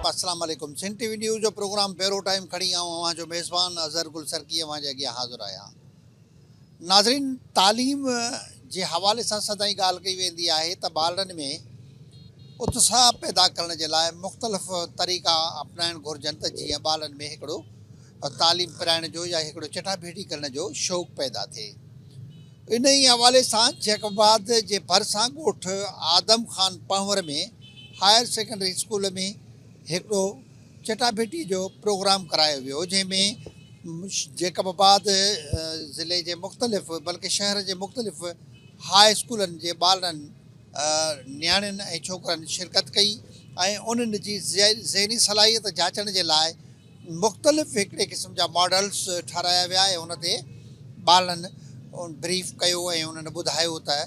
अस्सलाम वालेकुम। Sindh TV news जो प्रोग्राम पहिरों टाइम खणी आऊं अवां जो मेज़बान अज़हर गुल सरकी अवां जे अॻियां हाज़िर आहियां। नाज़रीन, तालीम जे हवाले सां सदाईं ॻाल्हि कई वेंदी आहे त ॿारनि में उत्साह पैदा करण जे लाइ मुख़्तलिफ़ तरीक़ा अपनाइण घुरिजनि त जीअं ॿारनि में हिकिड़ो तालीम पिराइण जो या हिकिड़ो चटाभेटी करण जो शौक़ु पैदा थिए। इन ई हवाले सां जैकबाद जे भरिसां ॻोठ आदम ख़ान पंवर में हायर सेकेंडरी स्कूल में हिकिड़ो चटाभेटी जो प्रोग्राम करायो वियो, जंहिंमें जैकबाद ज़िले जे मुख़्तलिफ़ बल्कि शहर जे मुख़्तलिफ़ हाई स्कूलनि जे ॿारनि नियाणियुनि ऐं छोकिरनि शिरकत कई ऐं उन्हनि जी ज़हनी सलाहियत जाचण जे लाइ मुख़्तलिफ़ हिकिड़े क़िस्म जा मॉडल्स ठाराया विया ऐं उन ते ॿारनि ब्रीफ कयो ऐं उन्हनि ॿुधायो त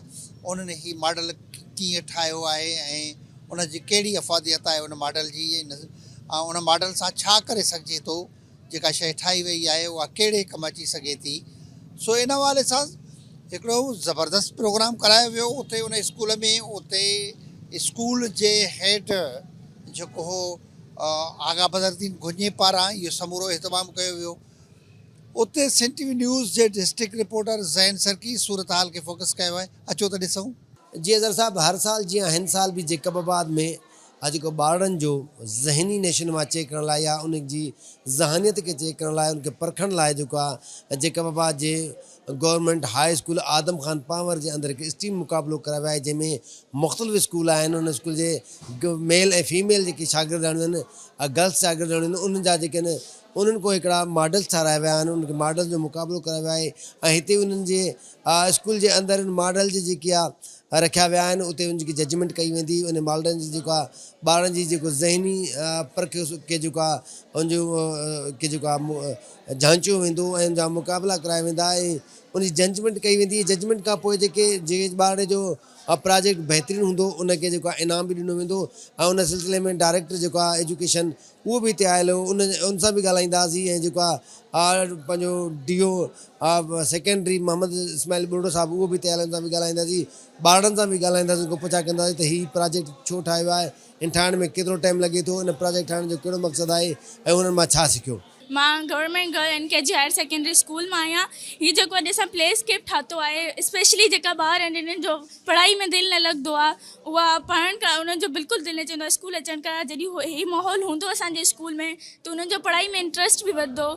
उन्हनि ही मॉडल कीअं ठाहियो आहे ऐं उन जी कहिड़ी अफ़ादियत आहे उन मॉडल जी ऐं उन मॉडल सां छा करे सघिजे थो, जेका शइ ठाही वई आहे उहा कहिड़े कमु अची सघे थी। सो इन हवाले सां हिकिड़ो ज़बरदस्त प्रोग्राम करायो वियो उते उन स्कूल में। उते स्कूल जे हेड जेको हो आगा बदरुद्दीन गुंजे पारां इहो समूरो इहतमाम कयो वियो। उते सिंध टीवी न्यूज़ जे डिस्ट्रिक्ट रिपोर्टर ज़ैन सरकी सूरत हाल खे फोकस कयो आहे। अचो त ॾिसूं। जी अज़हर साहब, हर साल जीअं हिन साल बि जैकबाबाद में जेको ॿारनि जो ज़हनी नेशनुमा चेक करण लाइ या उन जी ज़हानियत खे चेक करण लाइ उनखे परखण लाइ जेको आहे जैकबाबाद जे गवर्नमेंट हाई स्कूल आदम ख़ान पावर जे अंदरि हिकु स्टीम मुक़ाबिलो करायो आहे, जंहिंमें मुख़्तलिफ़ स्कूल आहिनि। उन स्कूल जे मेल ऐं फीमेल जेके शागिर्द आहिनि, गर्ल्स शागिर्द आहिनि, उन्हनि जा जेके आहिनि उन्हनि को हिकिड़ा मॉडल्स ठाहिराया विया आहिनि। उनखे मॉडल जो मुक़ाबिलो करायो वियो आहे ऐं हिते उन्हनि जे स्कूल जे अंदरि मॉडल जी जेकी आहे रखिया विया आहिनि। उते उनजी जजमेंट कई वेंदी। उन मॉडलनि जी जेको आहे ॿारनि जी जेको ज़हनी परख खे जेको आहे उनजो के जेको आहे जांचियो वेंदो ऐं उनजा मुक़ाबिला कराया वेंदा ऐं उनजी जजमेंट कई वेंदी। जजमेंट खां पोइ जे ॿार जो प्रोजेक्ट बहितरीनु हूंदो उनखे जेको आहे इनाम बि ॾिनो वेंदो ऐं उन सिलसिले में डायरेक्टर जेको आहे एजुकेशन उहो बि हिते आयल हो। उन सां बि ॻाल्हाईंदासीं ऐं जेको आहे पंहिंजो DO सेकेंडरी मोहम्मद इस्माइल बुर्डो साहिबु उहो बि हिते आयल, उन सां बि ॻाल्हाईंदासीं। ॿारनि सां बि ॻाल्हाईंदासीं, को पुछा कंदासीं त हीउ प्रोजेक्ट छो ठाहियो आहे, इन ठाहिण में केतिरो टाइम लॻे थो, इन प्रोजेक्ट ठाहिण जो कहिड़ो मक़सदु आहे ऐं उन्हनि मां छा सिखियो। मां government girl NKG higher secondary school मां आहियां। हीअ जेको अॼु असां प्लेस्केप ठातो आहे, स्पेशली जेका ॿार आहिनि इन्हनि जो पढ़ाई में दिलि न लॻंदो आहे, उहा पढ़ण खां उन्हनि जो बिल्कुलु दिलि न चवंदो आहे स्कूल अचण खां। जॾहिं हीउ माहौल हूंदो असांजे स्कूल में त उन्हनि जो पढ़ाई में इंट्रस्ट बि वधंदो,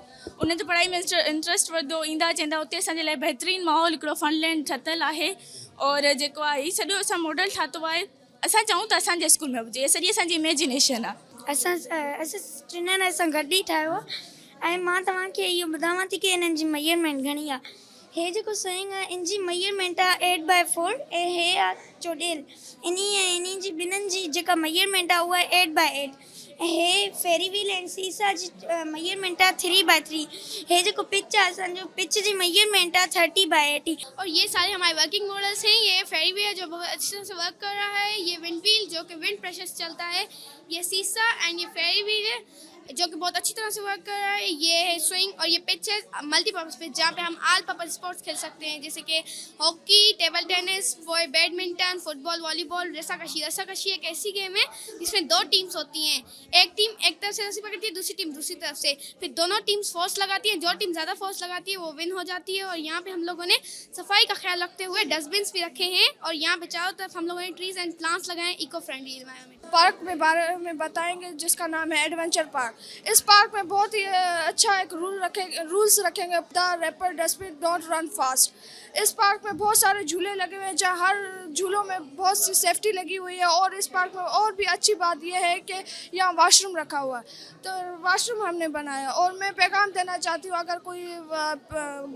उन्हनि जो पढ़ाई में इंट्रस्ट वधंदो। ईंदा चवंदा उते असांजे लाइ बहितरीनु माहौल हिकिड़ो फनलैंड ठहियलु आहे। और जेको आहे हीउ सॼो असां मॉडल ठातो आहे, असां चाहियूं त असांजे स्कूल में हुजे। सॼी असांजी इमेजिनेशन आहे। असां टिननि असां गॾु ई ठाहियो आहे ऐं मां तव्हांखे इहो ॿुधायां थी की इन्हनि जी मेजरमेंट घणी आहे। हे जेको स्विंग आहे इन जी मेजरमेंट आहे 8x4 ऐं हे आहे चोॾेल। इन जी ॿिन्हिनि जी जेका मेजरमेंट आहे उहा 8x8 ऐं हे फेरी व्हील एंड सीसा जी मेजरमेंट आहे 3x3। हे जेको पिच आहे असांजो पिच जी मेजरमेंट आहे 30x80। और ये सारे हमारे वर्किंग मॉडल्स हैं। ये फेरी व्हील जो बहुत अच्छे से वर्क कर रहा है, ये विंड व्हील जो कि विंड प्रेशर से चलता है, ये सीसा एंड ये फेरी व्हील है जो कि बहुत अच्छी तरह से वर्क कर रहा है। ये है स्विंग और ये पिच है मल्टीपर्पज़ पिच, जहाँ पे हम ऑल पर्पज़ स्पोर्ट्स खेल सकते हैं, जैसे कि hockey, table tennis, badminton, football, volleyball. रस्साकशी एक ऐसी गेम है जिसमें 2 टीम्स होती हैं। एक टीम एक तरफ से रस्सी पकड़ती है, दूसरी टीम दूसरी तरफ से, फिर दोनों टीम्स फोर्स लगाती हैं। जो टीम ज़्यादा फोर्स लगाती है वो विन हो जाती है। और यहाँ पे हम लोगों ने सफाई का ख्याल रखते हुए डस्टबिन्स भी रखे हैं और यहाँ पे चारों तरफ हम लोगों ने ट्रीज एंड प्लांट्स लगाए, इको फ्रेंडली एनवायरनमेंट। पार्क में बारे में बताएंगे जिसका नाम है एडवेंचर पार्क। इस पार्क में बहुत ही अच्छा एक रूल्स रखेंगे। The wrapper dustbin don't run fast. इस पार्क में बहुत सारे झूले लगे हुए हैं, जहाँ हर झूलों में बहुत सी सेफ्टी लगी हुई है। और इस पार्क में और भी अच्छी बात यह है कि यहाँ वॉशरूम रखा हुआ है, तो वॉशरूम हमने बनाया। और मैं पैगाम देना चाहती हूँ, अगर कोई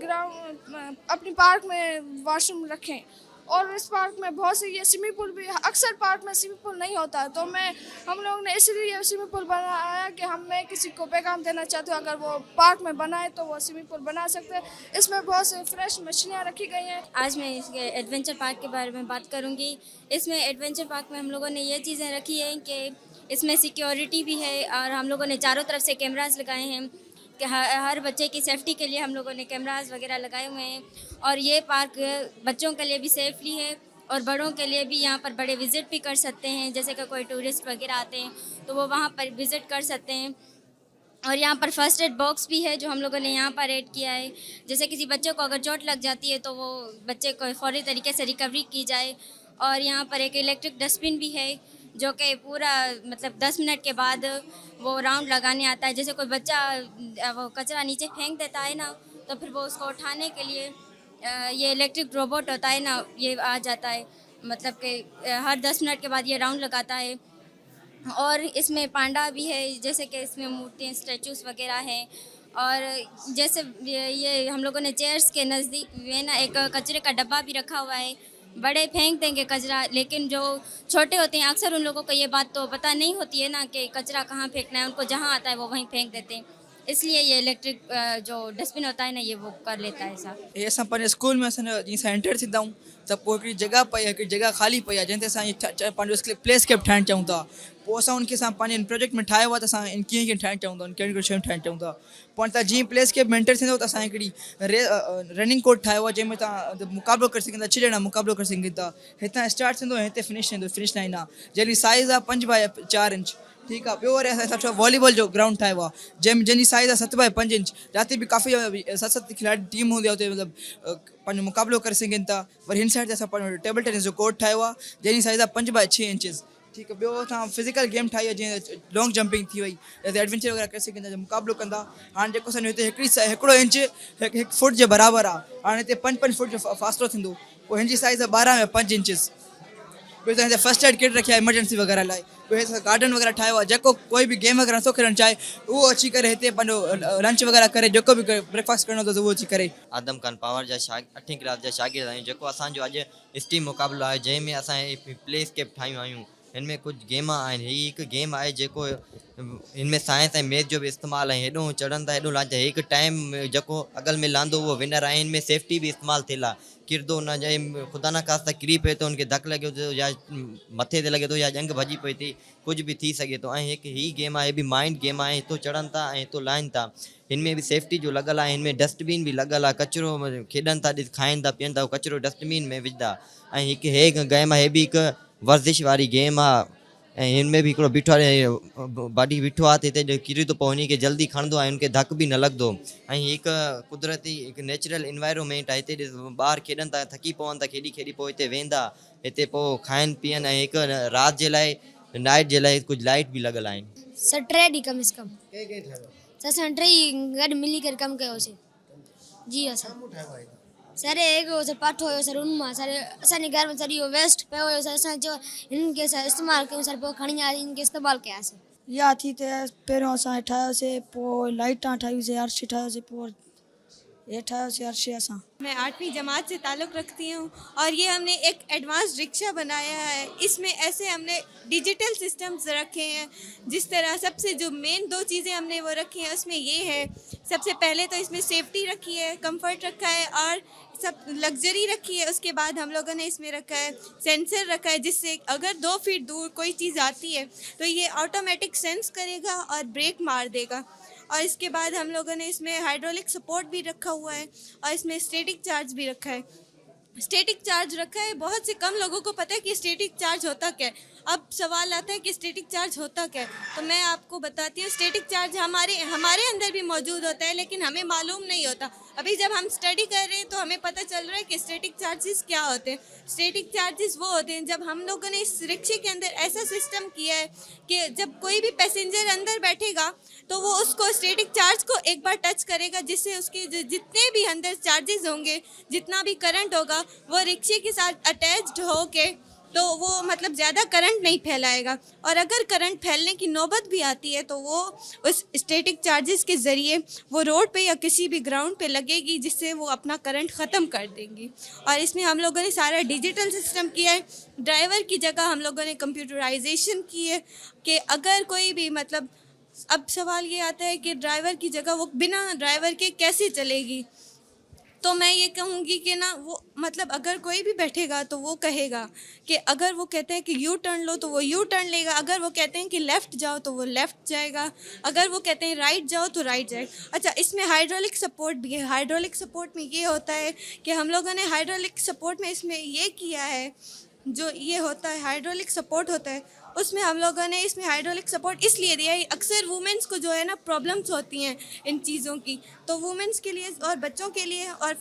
ग्राउंड अपनी पार्क में वॉशरूम रखें। और इस पार्क में बहुत से ये स्विमिंग पूल भी, अक्सर पार्क में स्विमिंग पूल नहीं होता है, तो हम लोग ने इसलिए स्विमिंग पूल बनाया कि मैं किसी को पैगाम देना चाहती हूँ, अगर वो पार्क में बनाए तो वो स्विमिंग पूल बना सकते हैं। इसमें बहुत से फ्रेश मछलियाँ रखी गई हैं। आज मैं इसके एडवेंचर पार्क के बारे में बात करूँगी। इसमें एडवेंचर पार्क में हम लोगों ने ये चीज़ें रखी हैं कि इसमें सिक्योरिटी भी है और हम लोगों ने चारों तरफ से कैमरास लगाए हैं कि हर बच्चे की सेफ्टी के लिए हम लोगों ने कैमरास वगैरह लगाए हुए हैं। और ये पार्क बच्चों के लिए भी सेफली है और बड़ों के लिए भी यहाँ पर बड़े विज़िट भी कर सकते हैं, जैसे कि कोई टूरिस्ट वगैरह आते हैं तो वो वहाँ पर विज़िट कर सकते हैं। और यहाँ पर फर्स्ट एड बॉक्स भी है जो हम लोगों ने यहाँ पर ऐड किया है, जैसे किसी बच्चे को अगर चोट लग जाती है तो वो बच्चे को फौरी तरीके से रिकवरी की जाए। और यहाँ पर एक इलेक्ट्रिक डस्टबिन भी है जो कि पूरा मतलब 10 मिनट के बाद वो राउंड लगाने आता है। जैसे कोई बच्चा वो कचरा नीचे फेंक देता है ना, तो फिर वो उसको उठाने के लिए ये इलेक्ट्रिक रोबोट होता है ना, ये आ जाता है, मतलब कि हर 10 मिनट के बाद ये राउंड लगाता है। और इसमें पांडा भी है, जैसे कि इसमें मूर्तियाँ स्टैचूज़ वगैरह हैं। और जैसे ये हम लोगों ने चेयर्स के नज़दीक में ना एक कचरे का डब्बा भी रखा हुआ है। बड़े फेंक देंगे कचरा, लेकिन जो छोटे होते हैं अक्सर उन लोगों को ये बात तो पता नहीं होती है ना कि कचरा कहाँ फेंकना है, उनको जहाँ आता है वो वहीं फेंक देते हैं। इसलिए ये इलेक्ट्रिक जो डस्टबिन होता है ना, ये वो कर लेता है साफ़। ये असां पंहिंजे स्कूल में असां जीअं एंटर थींदा आहियूं त पोइ हिकिड़ी जॻह पई आहे, हिकिड़ी जॻह ख़ाली पई आहे जंहिं ते असां पंहिंजो प्लेस्केप ठाहिणु चाहियूं था। पोइ असां उनखे असां पंहिंजे प्रोजेक्ट में ठाहियो आहे त असां कीअं कीअं ठाहिणु चाहियूं था, कहिड़ियूं कहिड़ियूं शयूं ठाहिणु चाहियूं था। पोइ तव्हां जीअं प्लेस्केप में एंटर थींदो त असां हिकिड़ी रनिंग कोर्ट ठाहियो आहे जंहिंमें तव्हां मुक़ाबिलो करे सघंदा, 6 ॼणा मुक़ाबिलो करे सघनि था। हितां स्टार्ट थींदो ऐं हिते फिनिश थींदो, फिनिश लाइन आहे जंहिंजी साइज़ आहे 5x4 इंच। ठीकु आहे। ॿियो वरी असां वॉलीबॉल जो ग्राउंड ठाहियो आहे जंहिंजी साइज़ आहे 7x5 इंच। जाते बि काफ़ी 7 खिलाड़ी टीम हूंदी आहे, हुते मतिलबु पंहिंजो मुक़ाबिलो करे सघनि था। वरी हिन साइड ते असां पंहिंजो टेबल टेनिस जो कोर्ट ठाहियो आहे जंहिंजी साइज़ आहे 5x6 इंचिस। ठीकु आहे। ॿियो असां फिज़िकल गेम ठाही आहे जीअं लॉन्ग जंपिंग थी वई, जैसे एडवेंचर वग़ैरह करे सघंदा, जो मुक़ाबिलो कंदा। हाणे जेको असांजो हिते हिकिड़ो इंच 1 फुट जे बराबरि आहे। हाणे हिते 5 फुट जो फ़ासिलो थींदो। पोइ हिन जी साइज़ आहे 12x5 इंचिस। ॿियो त हिते फर्स्ट एड किट रखी आहे इमरजेंसी वग़ैरह लाइ। ॿियो गार्डन वग़ैरह ठाहियो आहे, जेको कोई बि गेम वग़ैरह नथो खेॾणु चाहे उहो अची करे हिते पंहिंजो लंच वग़ैरह करे, जेको बि ब्रेकफास्ट करिणो अथसि उहो अची करे। आदम खान पावर जा 8वीं क्लास जा शागिर्द आहियूं, जेको असांजो अॼु स्टीम मुक़ाबिलो आहे जंहिंमें असां प्लेस्केप ठाहियूं आहियूं। हिन में कुझु गेम आहिनि। हीअ हिकु गेम आहे जेको हिन में साइंस ऐं मैथ जो बि इस्तेमालु आहे। हेॾो चढ़ंदा हेॾो लांदा, हिकु टाइम जेको अगल में लांदो उहो विनर आहे। हिन में सेफ्टी बि इस्तेमालु थियल आहे। किरंदो न जाए, ख़ुदा न ख़ास्ता किरी पए थो, हुनखे धकु लॻे थो या मथे ते लॻे थो या जंग भॼी पए थी, कुझु बि थी सघे थो। ऐं हिकु हीअ गेम आहे, हे बि माइंड गेम आहे। हितो चढ़नि था ऐं हितो लाहिनि था। हिन में बि सेफ्टी जो लॻल आहे। हिन में डस्टबिन बि लॻल आहे। कचिरो खेॾनि था, खाइनि था, पीअनि था, कचिरो डस्टबिन में विझंदा। ऐं हिकु हे गेम आहे, हे बि हिकु वर्जिश वारी गेम आहे। ऐं हिन में बि हिकिड़ो बीठो आहे, बाडी बीठो आहे त हिते किरी थो पए, हुनखे जल्दी खणंदो आहे, हुनखे धकु बि न लॻंदो। ऐं हिकु कुदरती हिकु नेचुरल इन्वायरमेंट आहे। हिते ॿार खेॾनि था, थकी पवनि था, खेॾी खेॾी पोइ हिते वेंदा, हिते पोइ खाइनि पीअनि। ऐं हिकु राति जे लाइ, नाइट जे लाइ कुझु लाइट बि लॻल आहिनि। सर 3 ॾींहं कम से कम सर असां 3 गॾु मिली करे कमु कयोसीं। जी असां सर हिकु सर पाठो हुयो सर, उन मां सर असांजे घर में सर इहो वेस्ट पियो हुयो सर, असां चयो हिनखे सर इस्तेमालु कयूं सर, पोइ खणी आया हिनखे इस्तेमालु कयासीं। या थी त पहिरियों असां ठाहियोसीं, पोइ लाइटां ठाहियूंसीं, अर्श ठाहियोसीं, पोइ ये ठाहियोसीं अर्श असां। मैं 8वीं जमात से ताल्लुक़ रखती हूँ और ये हमने एक एडवांस रिक्शा बनाया है। इसमें ऐसे हमने डिजिटल सिस्टम्स रखे हैं, जिस तरह सबसे जो मेन 2 चीज़ें हमने वो रखी हैं उसमें ये है, सबसे पहले तो इसमें सेफ्टी रखी है, कंफर्ट रखा है और सब लग्जरी रखी है। उसके बाद हम लोगों ने इसमें रखा है सेंसर रखा है, जिससे अगर 2 फीट दूर कोई चीज़ आती है तो ये ऑटोमेटिक सेंस करेगा और ब्रेक मार देगा। और इसके बाद हम लोगों ने इसमें हाइड्रोलिक सपोर्ट भी रखा हुआ है और इसमें स्टैटिक चार्ज भी रखा है। स्टैटिक चार्ज रखा है, बहुत से कम लोगों को पता है कि स्टैटिक चार्ज होता क्या है। अब सवाल आता है कि स्टैटिक चार्ज होता क्या है, तो मैं आपको बताती हूँ। स्टैटिक चार्ज हमारे अंदर भी मौजूद होता है, लेकिन हमें मालूम नहीं होता। अभी जब हम स्टडी कर रहे हैं तो हमें पता चल रहा है कि स्टैटिक चार्जेस क्या होते हैं। स्टैटिक चार्जेस वो होते हैं जब हम लोगों ने इस रिक्शे के अंदर ऐसा सिस्टम किया है कि जब कोई भी पैसेंजर अंदर बैठेगा तो वो उसको स्टैटिक चार्ज को एक बार टच करेगा, जिससे उसके जितने भी अंदर चार्जेस होंगे, जितना भी करंट होगा, वो रिक्शे के साथ अटैच्ड होके तो वो मतलब ज़्यादा करंट नहीं फैलाएगा। और अगर करंट फैलने की नौबत भी आती है तो वो उस स्टैटिक चार्जेस के ज़रिए वो रोड पे या किसी भी ग्राउंड पे लगेगी, जिससे वो अपना करंट ख़त्म कर देंगी। और इसमें हम लोगों ने सारा डिजिटल सिस्टम किया है। ड्राइवर की जगह हम लोगों ने कंप्यूटराइजेशन की है कि अगर कोई भी मतलब, अब सवाल ये आता है कि ड्राइवर की जगह वो बिना ड्राइवर के कैसे चलेगी, तो मैं ये कहूँगी कि ना वो मतलब अगर कोई भी बैठेगा तो वो कहेगा कि अगर वो कहते हैं कि यू टर्न लो तो वो यू टर्न लेगा, अगर वो कहते हैं कि लेफ़्ट जाओ तो वो लेफ़्ट जाएगा, अगर वो कहते हैं राइट जाओ तो राइट जाएगा। अच्छा, इसमें हाइड्रोलिक सपोर्ट भी है। हाइड्रोलिक सपोर्ट में ये होता है कि हम लोगों ने हाइड्रोलिक सपोर्ट में इसमें ये किया है, जो ये होता है हाइड्रोलिक सपोर्ट होता है उसमें हम लोगों ने इसमें हाइड्रोलिक सपोर्ट इसलिए दिया है, अक्सर वुमेंस को जो है ना प्रॉब्लम्स होती हैं इन चीज़ों की, तो वुमेंस के लिए और बच्चों के लिए और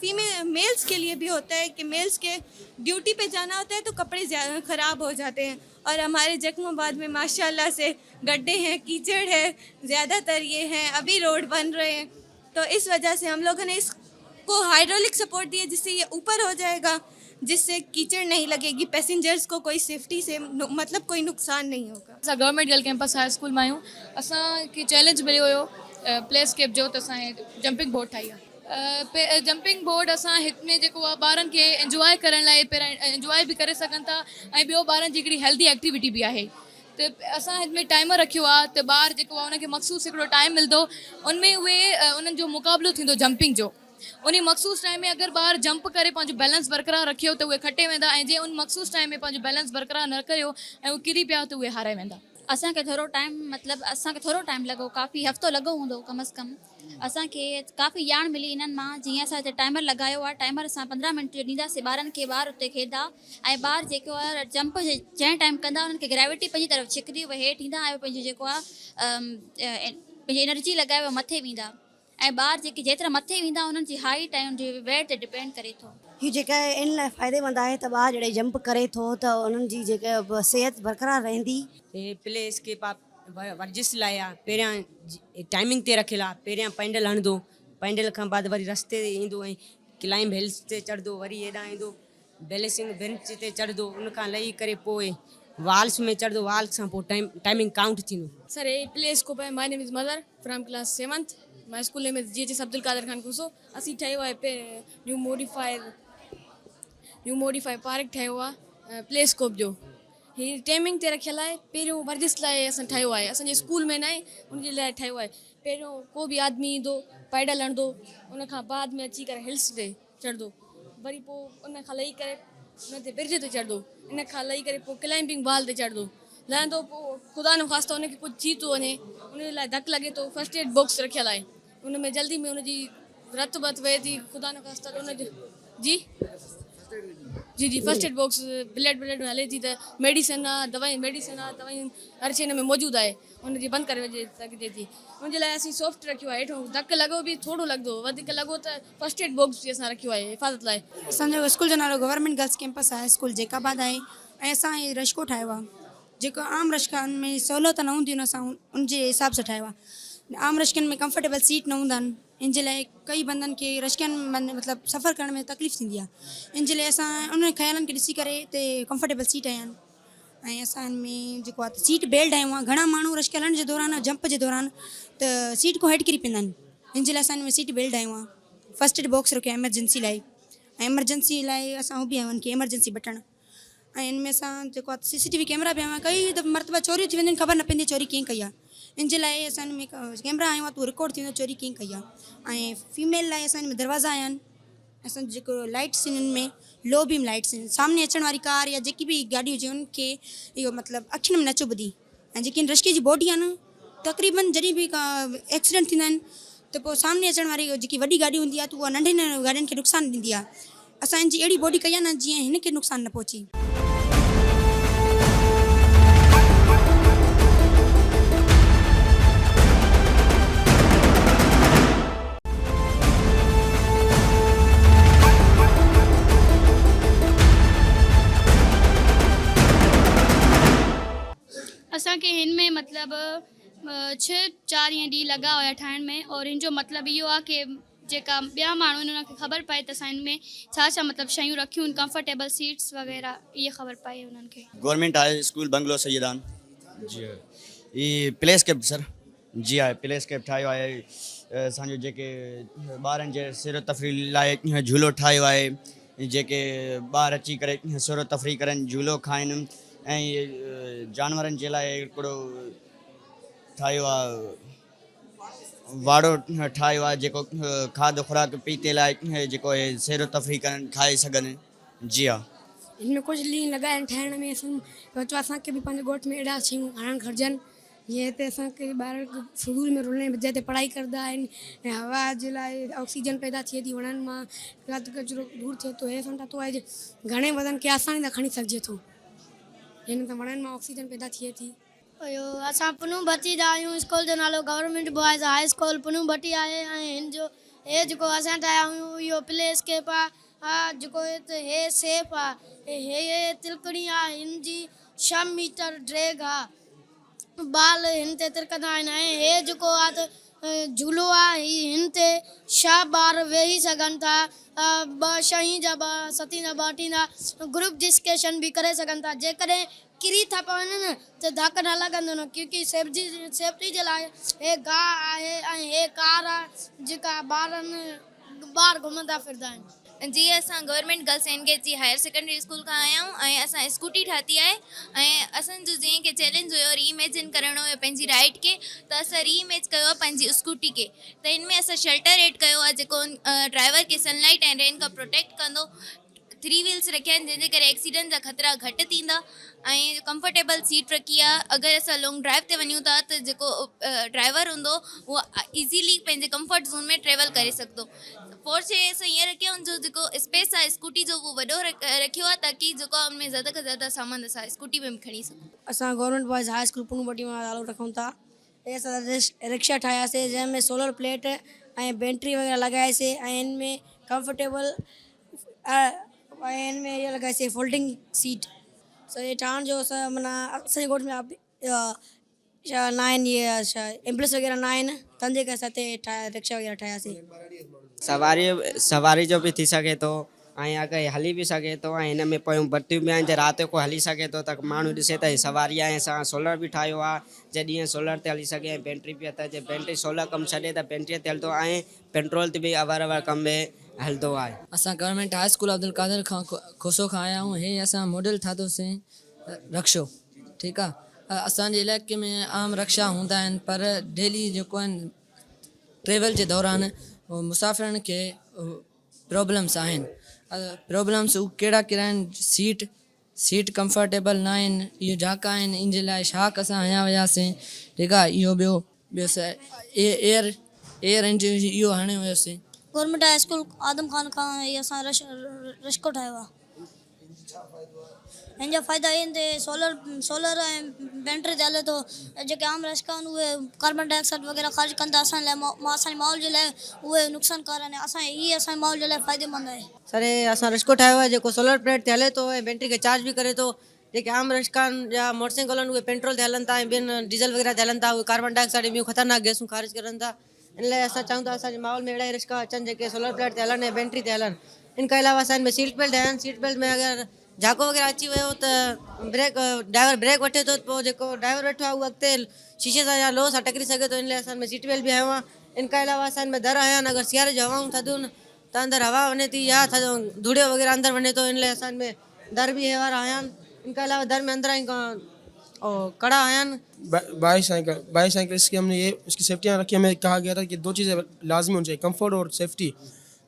मेल्स के लिए भी होता है कि मेल्स के ड्यूटी पे जाना होता है तो कपड़े ज़्यादा ख़राब हो जाते हैं। और हमारे जख्माबाद में माशाल्लाह से गड्ढे हैं, कीचड़ है, ज़्यादातर ये हैं, अभी रोड बन रहे हैं, तो इस वजह से हम लोगों ने इसको हाइड्रोलिक सपोर्ट दिया जिससे ये ऊपर हो जाएगा, जिससे कीचड़ नहीं लगेगी, पैसेंजर्स को कोई सेफ्टी से मतलब कोई नुकसान नहीं होगा। असां government girl campus high school में आहियूं। असांखे चैलेंज मिलियो हुयो प्लेस्केप जो, त असां जंपिंग बोर्ड ठाही आहे। जंपिंग बोर्ड असां हित में जेको आहे ॿारनि खे इंजॉय करण लाइ पहिरियां इंजॉय बि करे सघनि था, ऐं ॿियो ॿारनि जी हिकिड़ी हेल्दी एक्टिविटी बि आहे। त असां हिन में टाइमर रखियो आहे त ॿार जेको आहे उनखे मखसूस हिकिड़ो टाइम मिलंदो, उनमें उहे उन्हनि जो मुक़ाबिलो थींदो जंपिंग जो। उन मखसूस टाइम में अगर ॿार जंप करे पंहिंजो बैलेंस बरक़रार रखियो त उहे खटे वेंदा, ऐं जे उन मखसूस टाइम में पंहिंजो बैलेंस बरक़रार न करियो ऐं उहे किरी पिया त उहे हारे वेंदा। असांखे थोरो टाइम लॻो, काफ़ी हफ़्तो लॻो हूंदो कम अज़ कम। असांखे काफ़ी ॼाण मिली इन्हनि मां, जीअं असां हिते टाइमर लॻायो आहे, टाइमर असां 15 मिंट जो ॾींदासीं ॿारनि खे, ॿार उते खेॾंदा, ऐं ॿार जेको आहे जंप जंहिं टाइम कंदा उन्हनि खे ग्रेविटी पंहिंजी तरफ़ छिकंदी, उहे हेठि ईंदा ऐं पंहिंजो जेको आहे पंहिंजी एनर्जी लॻाए उहे मथे वेंदा, ऐं ॿार जेके जेतिरा मथे वेंदा उन्हनि जी हाइट ऐं उनजे वेट ते डिपेंड करे थो। हीअ जेका इन लाइ फ़ाइदेमंद आहे त ॿार जॾहिं जंप करे थो त उन्हनि जी जेका सिहत बरक़रार रहंदी। प्ले स्केप वर्जिश लाइ आहे, पहिरियां टाइमिंग ते रखियल आहे, पहिरियां पैंडल हणंदो, पैंडल खां बाद वरी रस्ते ते ईंदो ऐं क्लाइंब हिल्स ते चढ़ंदो, वरी हेॾां ईंदो बैलेंसिंग बेंच ते चढ़ंदो, उनखां लही करे पोइ वाल्स में चढ़ंदो, वाल्स खां पोइ टाइमिंग काउंट थींदो। सर ये प्ले स्कोप है। माय नेम इज़ मदर from class 7th। My school name is GHS Abdul Kadir Khan कुसो। असीं ठाहियो आहे न्यू मॉडिफाई पार्क ठाहियो आहे प्ले स्कोप जो। हीअ टाइमिंग ते रखियल आहे। पहिरियों वर्जिश लाइ असां ठाहियो आहे, असांजे स्कूल में न आहे, उनजे लाइ ठाहियो आहे। पहिरियों को बि आदमी ईंदो, पैडल हणंदो, उनखां बाद में अची करे हिल्स ते चढ़ंदो, वरी पोइ उनखां लही करे उन ते ब्रिज ते चढ़ंदो, इन खां लही करे पोइ क्लाइंबिंग वाल ते चढ़ंदो, लहंदो, पोइ ख़ुदा न ख़ास्तो उनखे कुझु थी थो वञे, उनजे लाइ धकु लॻे थो, फर्स्ट एड बॉक्स रखियल आहे, उन में जल्दी में उनजी रत बत वहे थी, ख़ुदा न ख़ास्तो उनजो जी फर्स्ट एड बॉक्स ब्लड में हले थी त मेडिसिन आहे, दवाई हर शइ हिन में मौजूदु आहे, उनजी बंदि करे वञे सघिजे थी। उनजे लाइ असीं सॉफ्ट रखियो आहे, हेठो धकु लॻो बि थोरो लॻंदो, वधीक लॻो त फर्स्ट एड बॉक्स बि असां रखियो आहे हिफ़ाज़त लाइ। असांजो स्कूल जो नालो गवर्नमेंट गर्ल्स कैंपस आहे, स्कूल जेकाबाद आहे, ऐं असां हीअ रशको ठाहियो आहे, जेको आम रशकनि में सहूलियत न हूंदी आहिनि, असां उनजे हिसाब सां ठाहियो आहे। आम रशकनि में कंफर्टेबल सीट न हूंदा आहिनि, इन जे लाइ कई बंदनि खे रशकनि में मतिलबु सफ़र करण में तकलीफ़ थींदी आहे, इन जे लाइ असां उन ख़्यालनि खे ॾिसी करे हिते कंफर्टेबल सीट आया आहिनि, ऐं असां हिन में जेको आहे सीट बेल्ट आहियूं आहे। घणा माण्हू रशक हलण जे दौरान जंप जे दौरान त सीट खां हेठि किरी पवंदा आहिनि, इन जे लाइ असां हिन में सीट बेल्ट आहियूं आहे। फर्स्ट एड बॉक्स रखियो आहे एमरजेंसी लाइ, ऐं एमरजेंसी लाइ असां उहो बि आहियूं की एमरजेंसी बटण, ऐं हिन में असां जेको आहे CCTV कैमरा बि आहियूं आहे। कई दफ़ा मरतबा चोरियूं थी वेंदियूं, ख़बर न पवंदी चोरी कीअं कई आहे, इन जे लाइ असां हिन में कैमरा आहियूं आहे, तूं रिकॉर्ड थींदो चोरी कीअं कई आहे। ऐं फीमेल लाइ असां हिन में दरवाज़ा आया आहिनि, असां जेको लाइट्स आहिनि हिन में लो बीम लाइट्स आहिनि, सामने अचण वारी कार या जेकी बि गाॾी हुजे उनखे इहो मतिलबु अखियुनि में न चुभंदी। ऐं जेकी रशके जी बॉडी आहे न, तक़रीबन जॾहिं बि का एक्सीडेंट थींदा आहिनि त पोइ सामने अचण वारी जेकी वॾी गाॾी हूंदी आहे त उहा नंढे गाॾियुनि खे नुक़सानु ॾींदी आहे। असां हिन जी अहिड़ी बॉडी कई आहे न जीअं हिन खे नुक़सानु न पहुचे। असांखे हिन में मतिलबु 6-4 ॾींहं लॻा हुया ठाहिण में, और हिन जो मतिलबु इहो आहे की जेका ॿिया माण्हू आहिनि उन्हनि खे ख़बर पए त असां हिन में छा मतिलबु शयूं रखियूं आहिनि, कंफर्टेबल सीट्स वग़ैरह, इहे ख़बर पए उन्हनि खे। गवर्नमेंट हाई स्कूल बंगलो सैयदान जी ये प्ले स्केप सर जी आहे, प्ले स्केप ठाहियो आहे। असांजो जेके ॿारनि जे सैर तफ़रीह लाइ झूलो ठाहियो आहे, जेके ॿार अची करे सैर तफ़रीह करनि, झूलो खाइनि, ऐं जानवरनि जे लाइ हिकिड़ो ठाहियो आहे वाड़ो ठाहियो आहे जेको खाधो खुराक पीते लाइ जेको आहे सैरो तफ़री करण खाई सघनि। जी हाँ। इनमें कुछ लीन लगाइण ठाहिण में बच्चों असांखे बि पंहिंजे ॻोठ में अहिड़ा शयूं आणणु घुरिजनि जीअं हिते असांखे ॿार स्कूल में रुलण जंहिं ते पढ़ाई कंदा आहिनि ऐं हवा जे लाइ ऑक्सीजन पैदा थिए थी वणनि मां राति कचिरो दूर थिए थो। हे असां ठातो आहे घणे वज़न खे आसानी सां खणी सघिजे थो हिन त वणनि मां ऑक्सीजन पैदा थिए थी। असां पुनू भट्टी जा आहियूं। स्कूल जो नालो गवर्नमेंट बॉयज़ हाई स्कूल पुनू भट्टी आहे ऐं हिन जो हे जेको असां ठाहिया आहियूं इहो प्ले स्केप आहे जेको हे सेफ आहे हे तिलकड़ी आहे हिन जी 6 मीटर ड्रैग आहे बाल हिन ते तिरकंदा आहिनि ऐं हे जेको आहे त झूलो आहे हिन ते 6 ॿार वेही सघनि था 2 6 जा 2 7 जा 2 थींदा ग्रुप डिस्कशन बि करे सघनि था। जेकॾहिं किरी था पवनि न त धक न लॻंदो न क्योंकि सेफ्टी जे लाइ हे गाह आहे ऐं हे कार आहे जेका ॿार घुमंदा फिरंदा आहिनि। जी असां गवर्नमेंट गर्ल्स एनगेज हायर सेकेंडरी स्कूल खां आया आहियूं ऐं असां स्कूटी ठाही आहे ऐं असांजो जीअं कि चैलेंज हुयो रीइमेजिन करणो हुयो पंहिंजी राइड खे त असां रीइमेज कयो आहे पंहिंजी स्कूटी खे। त हिन में असां शेल्टर एड कयो आहे जेको ड्राइवर खे सनलाइट ऐं रेन खां प्रोटेक्ट कंदो। 3 व्हील्स रखिया आहिनि जंहिंजे करे एक्सीडेंट जा ख़तरा घटि थींदा ऐं कंफर्टेबल सीट रखी आहे। अगरि असां लॉन्ग ड्राइव ते वञूं था त जेको ड्राइवर हूंदो उहो ईज़ीली पंहिंजे कंफर्ट ज़ोन में ट्रेवल करे सघंदो। फोर्स असां ईअं रखियो हुनजो जेको स्पेस आहे स्कूटी जो उहो वॾो रखियो आहे ताकी जेको उनमें ज़्यादा खां ज़्यादा सामान असां स्कूटी में खणी सघूं। असां गवर्नमेंट बॉयज़ हाई स्कूल पुनू भट्टी मां नालो रखूं था। हे असां रिक्शा ठाहियासीं जंहिंमें सोलर प्लेट ऐं बैटरी वग़ैरह लॻाएसीं ऐं हिन में कंफर्टेबल ऐं हिन में इहा लॻाइसीं फोल्डिंग सीट। ये ठहण जो असां माना असांजे ॻोठ में छा न आहिनि इहे छा एम्बुलेंस वग़ैरह न आहिनि तंहिंजे करे असां हिते रिक्शा वग़ैरह ठाहियासीं। सवारी जो भी थी सके तो ऐं अगरि हली भी सके तो ऐं हिन में पोयूं बत्तियूं बि आहिनि जे राति को हली सके तो त माण्हू ॾिसे त सवारी आहे। असां सोलर बि ठाहियो आहे जे ॾींहं सोलर ते हली सघे ऐं बैटरी बि अथव जे बैटरी सोलर कमु छॾे त बैटरीअ ते हलंदो ऐं पेट्रोल ते बि अवर कम में हलंदो आहे। असां गवर्नमेंट हाई स्कूल अब्दुल कादिर खां खोसो खां आया आहियूं। हे असां मॉडल ठातोसीं रक्शो ठीकु आहे। असांजे इलाइक़े में आम रक्शा हूंदा आहिनि पर डेली जेको आहिनि ट्रेवल जे दौरान मुसाफ़िरनि खे प्रॉब्लम्स आहिनि। प्रॉब्लम्स कहिड़ा कहिड़ा आहिनि सीट कंफर्टेबल न आहिनि इहो झाका आहिनि इन जे लाइ शाक असां हया वियासीं ठीकु आहे। इहो ॿियो एयर इंजन इहो हणियो हुयोसीं। गवर्नमेंट हाई स्कूल आदम खान खां इहे असां रश्को ठाहियो आहे। हिन जा फ़ाइदा आहिनि सोलर ऐं बैटरी ते हले थो। जेके आम रश्का आहिनि उहे कार्बन डाइऑक्साइड वग़ैरह ख़ारिज कंदा असांजे लाइ असांजे माहौल जे लाइ उहे नुक़सानकार आहिनि। असांजे माहौल जे लाइ फ़ाइदेमंद आहे। सर असां रश्को ठाहियो आहे जेको सोलर प्लेट ते हले थो ऐं बैटरी खे चार्ज बि करे थो। जेके आम रश्का या मोटरसाइकिल आहिनि उहे पेट्रोल ते हलनि था ऐं ॿियनि डीज़ल वग़ैरह ते हलनि था उहे कार्बन डाइऑक्साइड ॿियूं ख़तरनाक गैसूं ख़ारिज करनि था। इन लाइ असां चाहियूं था असांजे माहौल में अहिड़ा रिक्शा अचनि जेके सोलर प्लेट ते हलनि ऐं बैटरी ते हलनि। इन खां अलावा असां हिन में सीट बेल्ट आहिनि। सीट बेल्ट में अगरि झाको वग़ैरह अची वियो त ड्राइवर ब्रेक वठे थो पोइ जेको ड्राइवर वेठो आहे उहो अॻिते शीशे सां या लोह सां टकरी सघे थो। इन लाइ असां में सीट बेल्ट बि आयो आहे। इन खां अलावा असां में दर आया आहिनि। अगरि सियारे जो हवाऊं थधियूं त अंदरि हवा वञे थी या धूड़ियो वग़ैरह अंदरि वञे थो। इन लाइ असां में दर बि हे वारा आया आहिनि। इन खां अलावा दर में अंदर ही कड़ा आया आहिनि। बाईसाइकिल इसकी हमने इसकी सेफ्टियाँ रखी। हमें कहा गया था कि 2 चीज़ें लाजमी होनी चाहिए, कंफर्ट और सेफ्टी।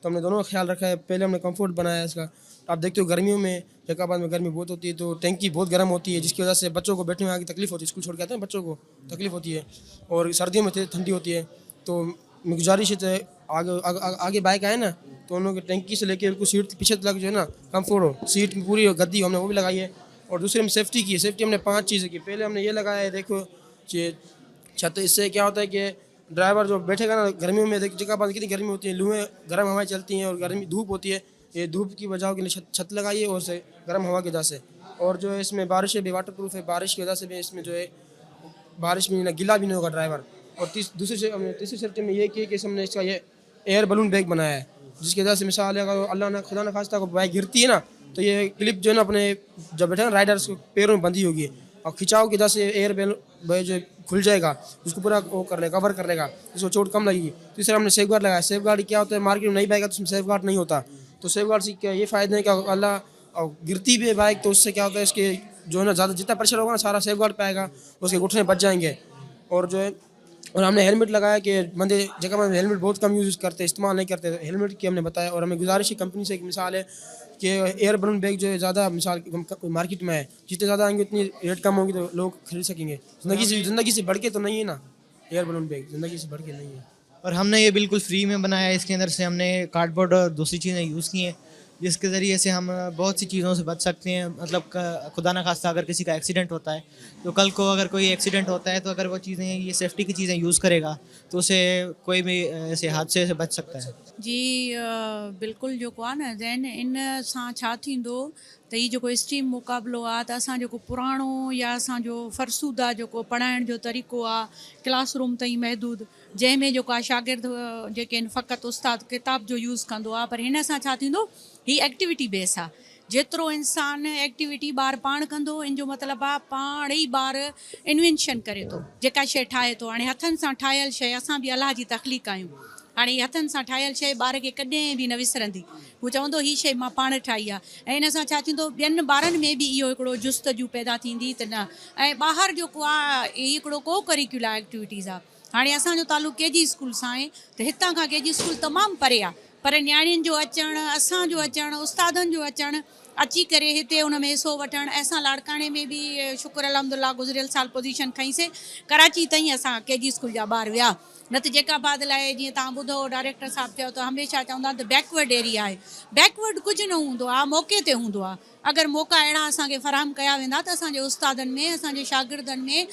तो हमने दोनों का ख्याल रखा है। पहले हमने कंफर्ट बनाया इसका। आप देखते हो गर्मियों में जैकाबाद में गर्मी बहुत होती है तो टैंकी बहुत गर्म होती है जिसकी वजह से बच्चों को बैठने में आगे तकलीफ होती है। स्कूल छोड़ के आते हैं बच्चों को तकलीफ होती है और सर्दियों में ठंडी होती है। तो गुजारिश है आगे बाइक आए ना तो उन लोगों की टैंकी से लेके उनको सीट पीछे तक जो है ना कंफर्ट हो। सीट में पूरी गद्दी हमने वो भी लगाई है। और दूसरे में सेफ्टी की सेफ्टी हमने 5 चीज़ें की। पहले हमने ये लगाया है देखो छत। इससे क्या होता है कि ड्राइवर जो बैठेगा ना गर्मियों में जगह कितनी गर्मी होती है, लूहें गर्म हवाएं चलती हैं और गर्मी धूप होती है। ये धूप की वजह के लिए छत लगाई है और से गर्म हवा की वजह से। और जो है इसमें बारिश भी वाटर प्रूफ है। बारिश की वजह से भी इसमें जो है बारिश में गिला भी नहीं होगा ड्राइवर। और तीसरी सेफ्टी में ये की कि हमने इसका ये एयर बलून बैग बनाया है जिसकी वजह से मिसाल अगर अल्लाह ने खुदा न खास्ता को बाइक गिरती है ना तो ये क्लिप जो है ना अपने जब बैठे ना राइडर्स को पैरों में बंधी होगी और खिंचाव की वजह से एयर बैग जो खुल जाएगा उसको पूरा वो कर लेगा, कवर कर लेगा, इसको चोट कम लगेगी। तीसरा हमने सेफ गार्ड लगाया। सेफ गार्ड क्या होता है मार्केट में नई बाइक है तो उसमें सेफ गार्ड नहीं होता। तो सेफ गार्ड से क्या ये फ़ायदे हैं कि अल्लाह और गिरती भी है बाइक तो उससे क्या होता है इसके जो है ना ज़्यादा जितना प्रेशर होगा ना सारा सेफ गार्ड पे आएगा उसके घुटने बच जाएंगे। और जो है और हमने हेलमेट लगाया कि बंदे जगह में हेलमेट बहुत कम यूज़ करते, इस्तेमाल नहीं करते, हेलमेट की हमने बताया। और हमें गुजारिश है कंपनी से, एक मिसाल है कि एयर बलून बैग जो है ज़्यादा मिसाल मार्केट में है, जितने ज़्यादा आएंगे उतनी रेट कम होगी तो लोग खरीद सकेंगे। ज़िंदगी से बढ़ के तो नहीं है ना, एयर बलून बैग ज़िंदगी से बढ़ के नहीं है। और हमने ये बिल्कुल फ्री में बनाया है। इसके अंदर से हमने कार्डबोर्ड और दूसरी चीज़ें यूज़ की हैं, जिसके ज़रिए से हम बहुत सी चीज़ों से बच सकते हैं। मतलब खुदा न खास्ता अगर किसी का एक्सीडेंट होता है तो कल को अगर कोई एक्सीडेंट होता है तो अगर वो चीज़ें, ये सेफ्टी की चीज़ें यूज़ करेगा तो उसे कोई भी ऐसे हादसे से बच सकता है। जी बिल्कुलु जेको आहे न जैन इन सां छा थींदो त हीउ जेको स्ट्रीम मुक़ाबिलो आहे त असां जेको पुराणो या असांजो फ़रसूदा जेको पढ़ाइण जो तरीक़ो आहे क्लासरूम ताईं महदूद, जंहिंमें जेको आहे शागिर्द जेके आहिनि फ़क़ति उस्ताद किताब जो यूज़ कंदो आहे, पर हिन सां छा थींदो, हीअ एक्टिविटी बेस आहे। जेतिरो इंसान एक्टिविटी ॿार पाण कंदो, इन जो मतिलबु आहे पाण ई ॿार इन्वेंशन करे थो, जेका शइ ठाहे थो। हाणे हथनि सां ठाहियल शइ, असां बि अलाह जी तख़लीक़ आहियूं। हाणे हथनि सां ठाहियल शइ ॿार खे कॾहिं बि न विसरंदी, हू चवंदो हीअ शइ मां पाण ठाही आहे। ऐं इन सां छा थींदो, ॿियनि ॿारनि में बि इहो हिकिड़ो जुस्तजू पैदा थींदी त न। ऐं ॿाहिरि जेको आहे हीअ हिकिड़ो को करिकुलर एक्टिविटीज़ आहे। हाणे असांजो तालुक़ु केजी स्कूल सां आहे, त हितां खां केजी स्कूल तमामु परे आहे, पर न्याणियुनि जो अचणु, असांजो अचणु, उस्तादनि जो अचणु, अची करे हिते उन में हिसो वठणु। असां लाड़काणे में बि शुक्र अलहमदुलिल्लाह गुज़िरियल साल पोज़ीशन खईंसीं, कराची ताईं असां केजी स्कूल जा ॿार विया। न त जेका बाद लाइ जीअं तव्हां ॿुधो डायरेक्टर साहिबु चयो त हमेशह चवंदा त बैकवर्ड एरिया आहे। बैकवर्ड कुझु न हूंदो आहे, मौक़े ते हूंदो आहे। अगरि मौक़ा अहिड़ा असांखे फ़राहम कया वेंदा त असांजे उस्तादनि में, असांजे शागिर्दनि में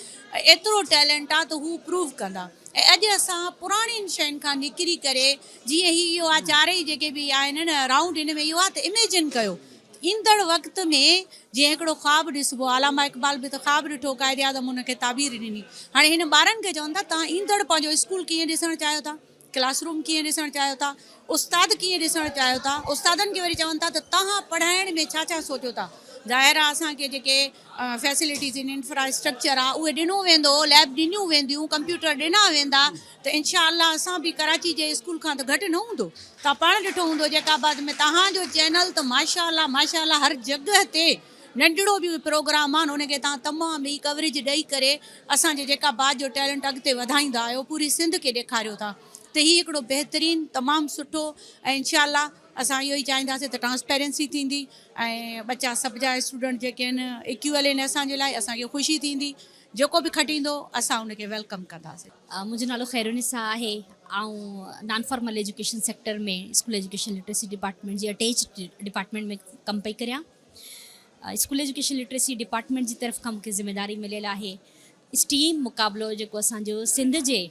एतिरो टैलेंट आहे त हू प्रूव कंदा। ऐं अॼु असां पुराणियुनि शयुनि खां निकिरी करे, जीअं इहो आहे चारई जेके बि आहिनि न राउंड, हिन में इहो आहे त इमेजिन कयो ईंदड़ वक़्त में जीअं हिकिड़ो ख़्वाबु ॾिसबो, अलामा इक़बाल बि त ख़्वाबु ॾिठो, क़ाइदे आज़म हुनखे ताबीर ॾिनी। हाणे हिन ॿारनि खे चवनि था तव्हां ईंदड़ पंहिंजो स्कूल कीअं ॾिसणु चाहियो था, क्लासरूम कीअं ॾिसणु चाहियो था, उस्ताद कीअं ॾिसणु चाहियो था। उस्तादनि खे वरी चवनि था त तव्हां पढ़ाइण में छा छा सोचियो था। ज़ाहिर आहे असांखे जेके फैसिलिटीज़ आहिनि, इंफ्रास्ट्रक्चर आहे, उहे ॾिनो वेंदो, लैब ॾिनियूं वेंदियूं, कंप्यूटर ॾिना वेंदा, त इनशा असां बि कराची जे स्कूल खां त घटि न हूंदो। तव्हां पाण ॾिठो हूंदो जैकाबाद में तव्हांजो चैनल त माशाअल्लाह माशाअल्लाह हर जॻह ते नंढिड़ो बि प्रोग्राम आहे न, उनखे तव्हां तमामु ई कवरेज ॾेई करे असांजे जैकाबाद जो टैलेंट अॻिते वधाईंदा आहियो, पूरी सिंध खे ॾेखारियो था। त हीउ हिकिड़ो बहितरीनु तमामु सुठो, ऐं इनशा असां इहो ई चाहींदासीं त ट्रांसपेरेंसी थींदी ऐं बच्चा सभु जा स्टूडेंट जेके आहिनि इक्वल आहिनि असांजे लाइ, असांखे ख़ुशी थींदी। जेको बि खटी ईंदो असां उनखे वेलकम कंदासीं। मुंहिंजो नालो खैरुनिसा आहे। ऐं नॉन फॉर्मल एजुकेशन सेक्टर में स्कूल एजुकेशन लिटरेसी डिपार्टमेंट जी अटैच डिपार्टमेंट में कमु पई करियां। स्कूल एजुकेशन लिटरेसी डिपार्टमेंट जी तरफ़ खां मूंखे ज़िम्मेदारी मिलियल आहे स्टीम मुक़ाबिलो जेको असांजो सिंध जे